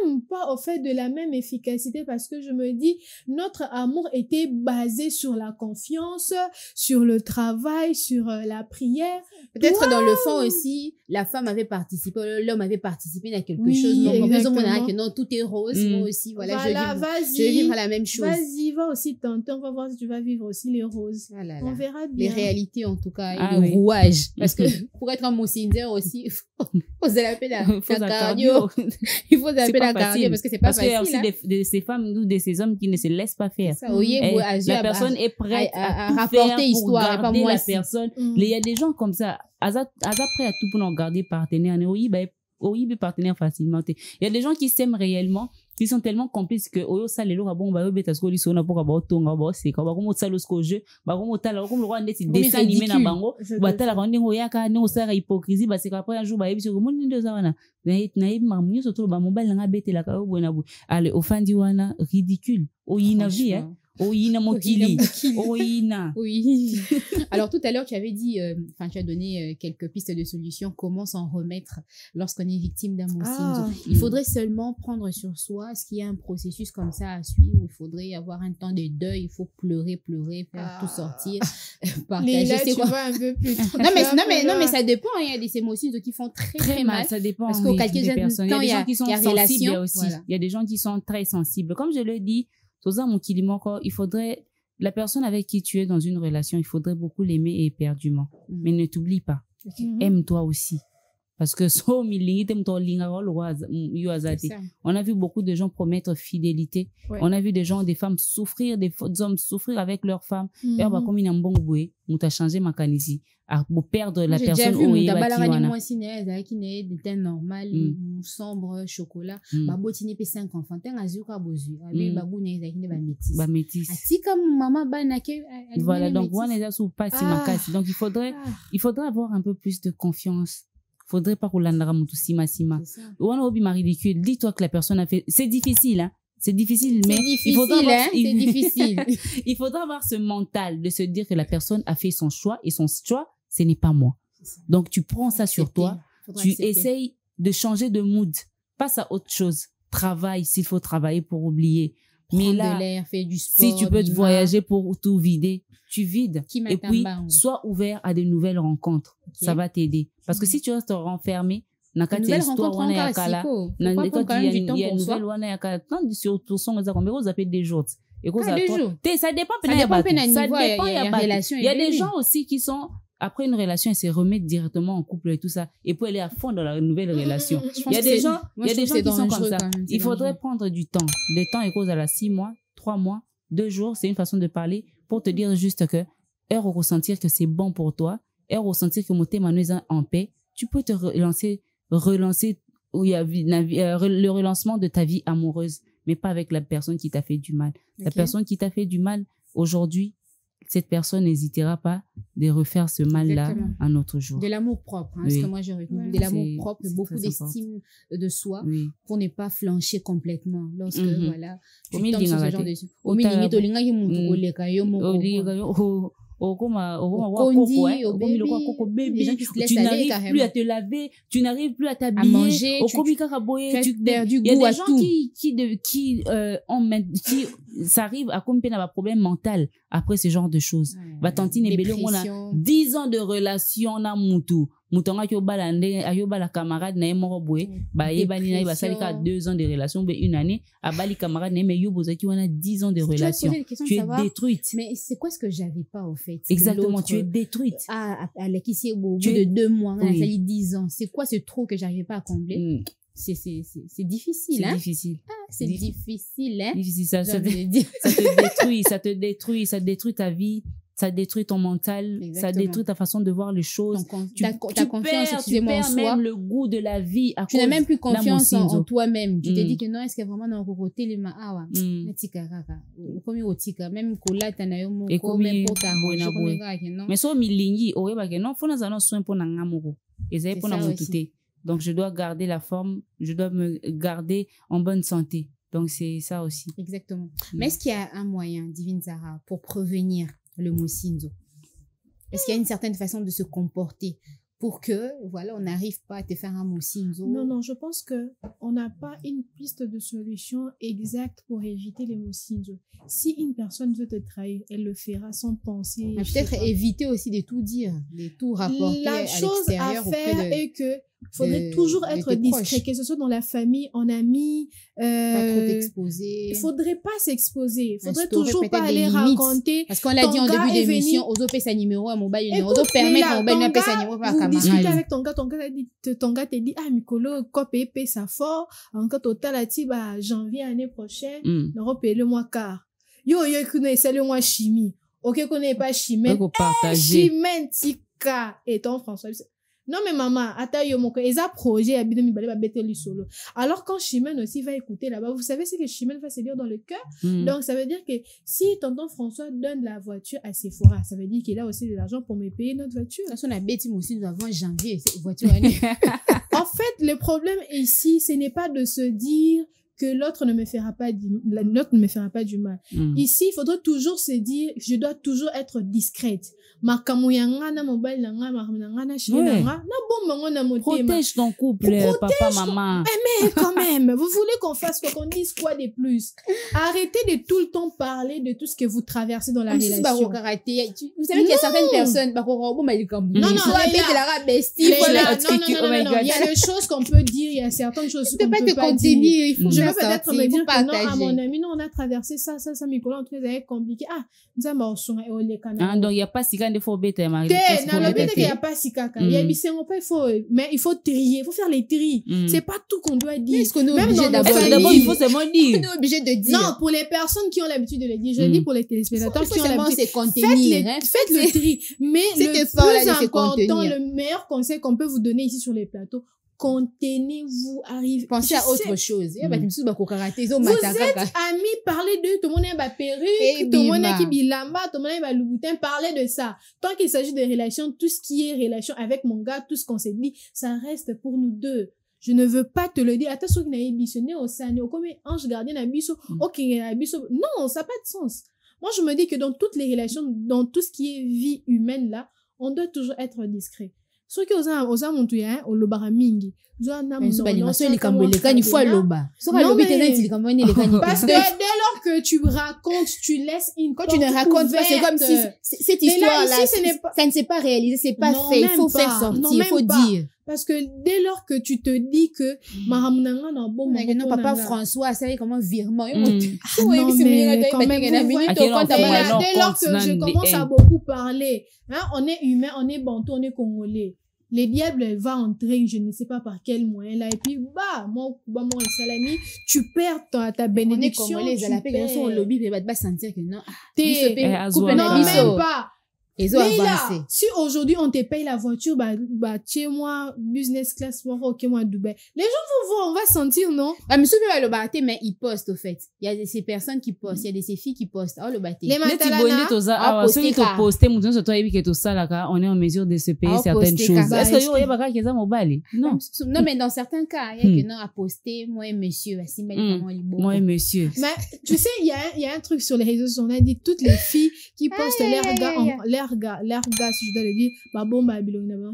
même pas au fait de la même efficacité parce que je me dis, notre amour était basé sur la confiance, sur le travail, sur la prière. Peut-être dans le fond aussi, la femme avait participé, l'homme avait participé à quelque chose. Non, tout est rose. Moi aussi, voilà, je vais vivre la même chose. Vas-y, va aussi tenter, on va voir si tu vas vivre aussi les roses. On verra bien. Les réalités, en tout cas, et le rouage. Parce que pour être un moussinzer aussi, il faut s'appeler la cardio. Il faut s'appeler la cardio parce que c'est pas facile. Parce qu'il y a aussi de ces femmes ou de ces hommes qui ne se laissent pas faire. La personne est prête à rapporter histoire, garder la personne. Il y a des gens comme ça. Asa prêt à tout pour en garder partenaire. Partenaire facilement. Il y a des gens qui s'aiment réellement, qui sont tellement complices que oyo ça les lois bon ba beta sko li sona pour ba tonga ba c'est ba comme ça losko jeu ba comme tala comme le roi ndeti dessin animé na bango ba tala ba ndingo yaka ne osara hypocrisie ba c'est qu'après un jour ba yebi ko mon ndo za wana na yebi mamunyo surtout ba mobile nga betela ka bona bu ale ofandi wana ridicule oyina vie hein. Oyina mokili. Oyina. Oui. Alors, tout à l'heure, tu avais dit, tu as donné quelques pistes de solutions. Comment s'en remettre lorsqu'on est victime d'un moussinzo? Il faudrait seulement prendre sur soi. Est-ce qu'il y a un processus comme ça à suivre? Il faudrait avoir un temps de deuil. Il faut pleurer, faire tout sortir. Partager. Là, tu vas un peu plus. non, mais ça dépend. Il y a des moussinzo qui font très mal. Ça dépend. Parce qu'au quelques personnes, il y a des gens qui sont sensibles aussi. Il y a des gens qui sont très sensibles. Comme je le dis, il faudrait, la personne avec qui tu es dans une relation, il faudrait beaucoup l'aimer éperdument. Mais ne t'oublie pas. Aime-toi aussi. Parce que on a vu beaucoup de gens promettre fidélité. Ouais. On a vu des femmes souffrir, des hommes souffrir avec leurs femmes. Et on va comme une bon bouée, on t'a changé ma canisi. Pour perdre la personne où il est qui teint normal, sombre, chocolat. Babotine pe 5 enfants, t'es azuka bozu. Avec babou ne qui ba métis. Ba métis. Ati comme maman banake. Voilà, donc on est là sous pas si ma casse. Donc il faudrait avoir un peu plus de confiance. Faudrait pas qu'on l'andra mutu sima. On a obi ridicule. Dis-toi que la personne a fait. C'est difficile, hein. C'est difficile, mais il faudra avoir, c'est difficile. Il faudra avoir ce mental de se dire que la personne a fait son choix et son choix, ce n'est pas moi. Donc tu prends ça sur toi, tu essayes de changer de mood, passe à autre chose. Travaille s'il faut travailler pour oublier. Mais là, de l'air, fais du sport, si tu peux te voyager pour tout vider, tu vides. Et puis, sois ouvert à de nouvelles rencontres. Ça va t'aider. Parce que si tu restes renfermé, il y a une nouvelle wana yakala tant sur tout son ça comme vous appelez des jours et ça dépend il y a des gens aussi qui sont après une relation ils se remettent directement en couple et tout ça et puis aller à fond dans la nouvelle relation. Il y a des gens qui sont comme ça. Il faudrait prendre du temps. Le temps est cause à la 6 mois, 3 mois, 2 jours, c'est une façon de parler pour te dire juste que heure ressentir que c'est bon pour toi, heure ressentir que mon thème est en paix, tu peux te relancer où il y a le relancement de ta vie amoureuse, mais pas avec la personne qui t'a fait du mal. La personne qui t'a fait du mal aujourd'hui, cette personne n'hésitera pas de refaire ce mal-là un autre jour. De l'amour propre, hein, ce que moi j'ai retenu. De l'amour propre, beaucoup d'estime de soi pour ne pas flancher complètement. Lorsque, voilà, tu tombes sur ce genre de... Les gens qui se laissent aller, tu n'arrives plus à te laver, tu n'arrives plus à t'habiller, à manger, tu perds du goût à tout. Il y a des gens qui ça arrive à combien d'avoir problème mental après ce genre de choses. Va tantine belé on a 10 ans de relation na mutu. Mutonga ki obalande ayobala camarade na yemo boye ba yebali na ba salika 2 ans de relation be 1 année abali camarade na me yoboza ki wana 10 ans de relation. Tu es détruite. Mais c'est quoi ce que j'avais pas au fait? Exactement, tu es détruite. À l'équissier au bout de 2 mois, on a fallu 10 ans. C'est quoi ce trou que j'arrivais pas à combler? C'est difficile, hein? Difficile. C'est difficile, hein? Difficile, ça te détruit, ça détruit ta vie. ça détruit ton mental, ça détruit ta façon de voir les choses. Ta confiance, tu perds même le goût de la vie à tu n'as même plus confiance en toi-même. Tu te dis que non, est-ce que vraiment dans le côté les maawa, même kolata na yo moko même pour ta mais so milingi oyeba ke non fona za no soin pour na ngamoko ezai pour na mutute. Donc je dois garder la forme, je dois me garder en bonne santé. Donc c'est ça aussi. Exactement. Mais est-ce qu'il y a un moyen, Divine Zara, pour prévenir le mosinzo? Est-ce qu'il y a une certaine façon de se comporter pour que, voilà, on n'arrive pas à te faire un mosinzo? Non, je pense que on n'a pas une piste de solution exacte pour éviter les mosinzo. Si une personne veut te trahir, elle le fera sans penser. Peut-être éviter aussi de tout dire, de tout rapporter à l'extérieur. La chose à faire est que faudrait toujours être discret, que ce soit dans la famille, en amis. Pas trop t'exposer. Il faudrait pas s'exposer. Il faudrait toujours pas aller raconter. Parce qu'on l'a dit en début d'émission, Ozo paie sa numéro à mobile, Ozo permet à mobile n'a pas sa numéro à camarade. Vous discutez avec ton gars te dit, ah, Mikolo, copé, paie ça fort. Encore total, à janvier, année prochaine, n'aura payé le mois quart. Yo, c'est le mois chimie. Ok, connaît pas chimie. Chimie, tika, et ton François. Non, mais maman, attends, ils projet, solo. Alors, quand Chimène aussi va écouter là-bas, vous savez ce que Chimène va se dire dans le cœur? Donc, ça veut dire que si tonton François donne la voiture à Sephora, ça veut dire qu'il a aussi de l'argent pour me payer notre voiture. Parce qu'on a bêtis aussi, nous avons janvier, cette voiture. En fait, le problème ici, ce n'est pas de se dire que l'autre ne me fera pas du mal. Ici, il faudrait toujours se dire, je dois toujours être discrète. Protège ton couple, papa, maman. Mais quand même, vous voulez qu'on fasse quoi, qu'on dise quoi de plus? Arrêtez de tout le temps parler de tout ce que vous traversez dans la relation. Vous savez qu'il y a certaines personnes, non, il y a des choses qu'on peut dire, il y a certaines choses qu'on peut pas dire. Je peux peut-être me dire que non, à mon ami, non, on a traversé ça, Nicolas, on trouvait compliqué. Ah, donc il n'y a pas si de faux bêtes, non, le bête qu'il n'y a pas si caca. Il y a mais il faut trier, il faut faire les tris. C'est pas tout qu'on doit dire. Est-ce qu'on est obligé d'abord, il faut seulement dire. On est obligé de dire. Non, pour les personnes qui ont l'habitude de le dire, je le dis pour les téléspectateurs qui ont l'habitude. Faites le tri. Mais le plus important, le meilleur conseil qu'on peut vous donner ici sur les plateaux, contenez-vous, arrivez. Pensez à autre chose. Vous êtes amis, parlez de tout le monde est perruque, tout le monde est qui bilamba, tout le monde est loubutin, parlez de ça. Tant qu'il s'agit de relations, tout ce qui est relation avec mon gars, tout ce qu'on s'est dit, ça reste pour nous deux. Je ne veux pas te le dire. Attention qu'il n'a émissionné au Sani, au comme ange gardien d'abisso, ok, abisso. Non, ça n'a pas de sens. Moi, je me dis que dans toutes les relations, dans tout ce qui est vie humaine là, on doit toujours être discret. Ce qui osa muntu ya olobara mingi parce que dès lors que tu racontes, tu laisses une quand tu ne racontes pas, c'est comme si cette histoire là ça ne s'est pas réalisé, c'est pas fait, il faut faire sortir, il faut dire. Parce que dès lors que tu te dis que non, papa François, savez comment virement. Dès lors que je commence à beaucoup parler, hein, on est humain, on est bantou, on est congolais. Les diables va entrer, je ne sais pas par quel moyen là, et puis mon salami, tu perds ta bénédiction. On est congolais, tu perds. On lobby, mais va sentir que non. Non, même pas. Ils ont avancé. Si aujourd'hui on te paye la voiture, chez moi, business class, ok, moi, Dubaï. Les gens vont voir, on va sentir, non? Mais souvent, le bâté, mais ils postent, au fait. Il y a ces personnes qui postent, il y a ces filles qui postent. Oh, le bâté. Les matalana. Ceux qui te postent, on est en mesure de se payer certaines choses. Est-ce que vous avez pas mobile? Non. Non, mais dans certains cas, il y a que non, à poster, moi et monsieur, moi et monsieur. Mais, tu sais, il y a un truc sur les réseaux sociaux, on a dit toutes les filles qui postent leur gars, si je dois le dire,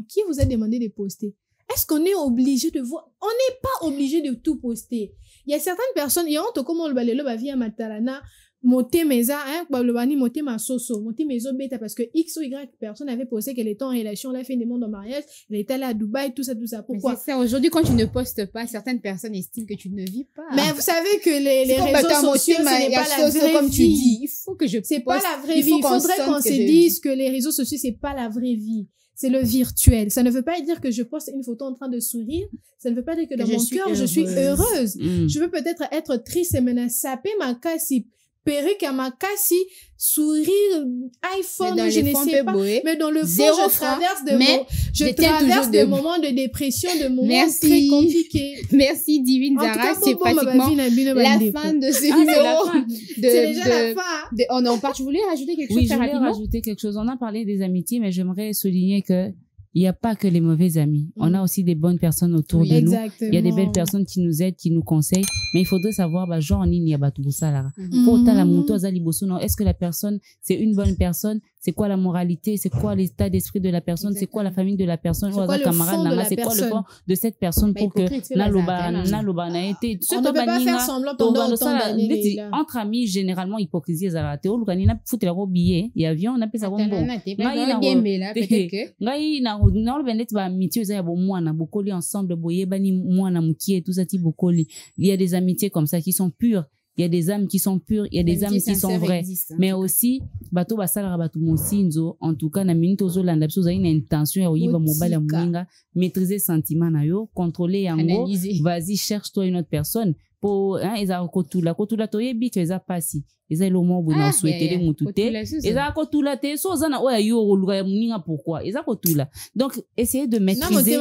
qui vous a demandé de poster? Est-ce qu'on est obligé de voir? On n'est pas obligé de tout poster. Il y a certaines personnes, il y a honte comment le balelo va via matalana, monter mes monter ma soso, monter mes bêta parce que X ou Y personne avait posté qu'elle était en relation, elle a fait une demande en mariage, elle était là à Dubaï, tout ça. Pourquoi? C'est ça, aujourd'hui, quand tu ne postes pas, certaines personnes estiment que tu ne vis pas. Mais vous savez que les réseaux sociaux, ce n'est pas la vraie comme tu dis. Il faut que je poste. C'est pas la vraie vie. Il faudrait qu'on se dise que les réseaux sociaux, c'est pas la vraie vie. C'est le virtuel. Ça ne veut pas dire que je poste une photo en train de sourire. Ça ne veut pas dire que dans mon cœur, je suis heureuse. Je veux peut-être être triste et me saper ma casse. perruque à makasi, sourire, iPhone, je ne sais pas. Mais dans le fond, Zéro je traverse toujours des moments de dépression, de moments très compliqués. Merci Divine Zara, c'est pratiquement la fin de ce numéro. C'est déjà la fin. On en parle. Tu voulais rajouter quelque chose Oui, très je voulais rapidement? rajouter quelque chose. On a parlé des amitiés, mais j'aimerais souligner que il n'y a pas que les mauvais amis. On a aussi des bonnes personnes autour de nous. Il y a des belles personnes qui nous aident, qui nous conseillent. Mais il faudrait savoir, genre, est-ce que la personne, c'est une bonne personne? C'est quoi la moralité? C'est quoi l'état d'esprit de la personne? C'est quoi la famille de la personne? C'est quoi le fond de cette personne pour que on ne peut pas faire semblant pendant autant d'années. Entre amis, généralement, hypocrisie, il y a des amitiés comme ça qui sont pures. Il y a des âmes qui sont pures, il y a des âmes qui sont vraies. Mais aussi, bato basala bato mosinzo, en tout cas, na minute ozo landa biso une intention ya oyiba mobile ya muninga, maîtriser sentiment na yo, contrôler yango, vas-y, cherche-toi une autre personne. Pour, eza kotula toyebi que eza pasi. Eza lomo bona souhaiter mutute. Eza kotula te, so zana oya yo oluka ya muninga pourquoi? Eza kotula. Donc, essayez de maîtriser,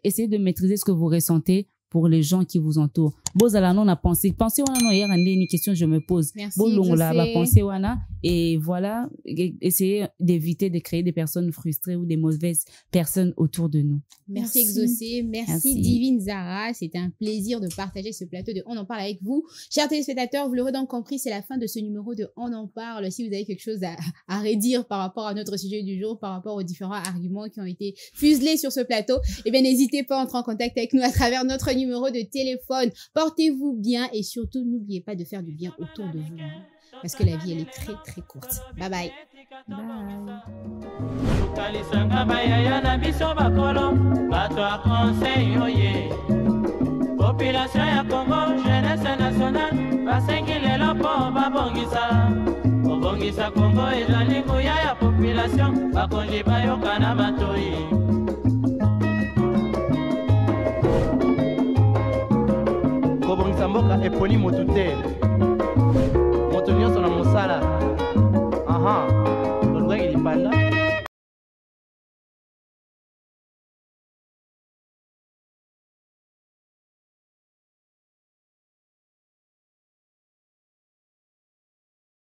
essayez de maîtriser ce que vous ressentez pour les gens qui vous entourent. Bozala non a pensé wana no hier une question je me pose. Bolongola va penser wana et voilà, essayez d'éviter de créer des personnes frustrées ou des mauvaises personnes autour de nous. Merci Exaucé, merci Divine Zara, c'était un plaisir de partager ce plateau de On en parle avec vous. Chers téléspectateurs, vous l'aurez donc compris, c'est la fin de ce numéro de On en parle. Si vous avez quelque chose à redire par rapport à notre sujet du jour, par rapport aux différents arguments qui ont été fuselés sur ce plateau, eh bien n'hésitez pas à entrer en contact avec nous à travers notre numéro de téléphone. Portez-vous bien et surtout n'oubliez pas de faire du bien autour de vous, parce que la vie elle est très très courte. Bye bye. Population ya Congo, jeunesse nationale, basengilelo po babongisa. Obongisa Congo ezali nguya ya population, bakonzi bayoka na matoi. Kobongisa mboka eponi motutere.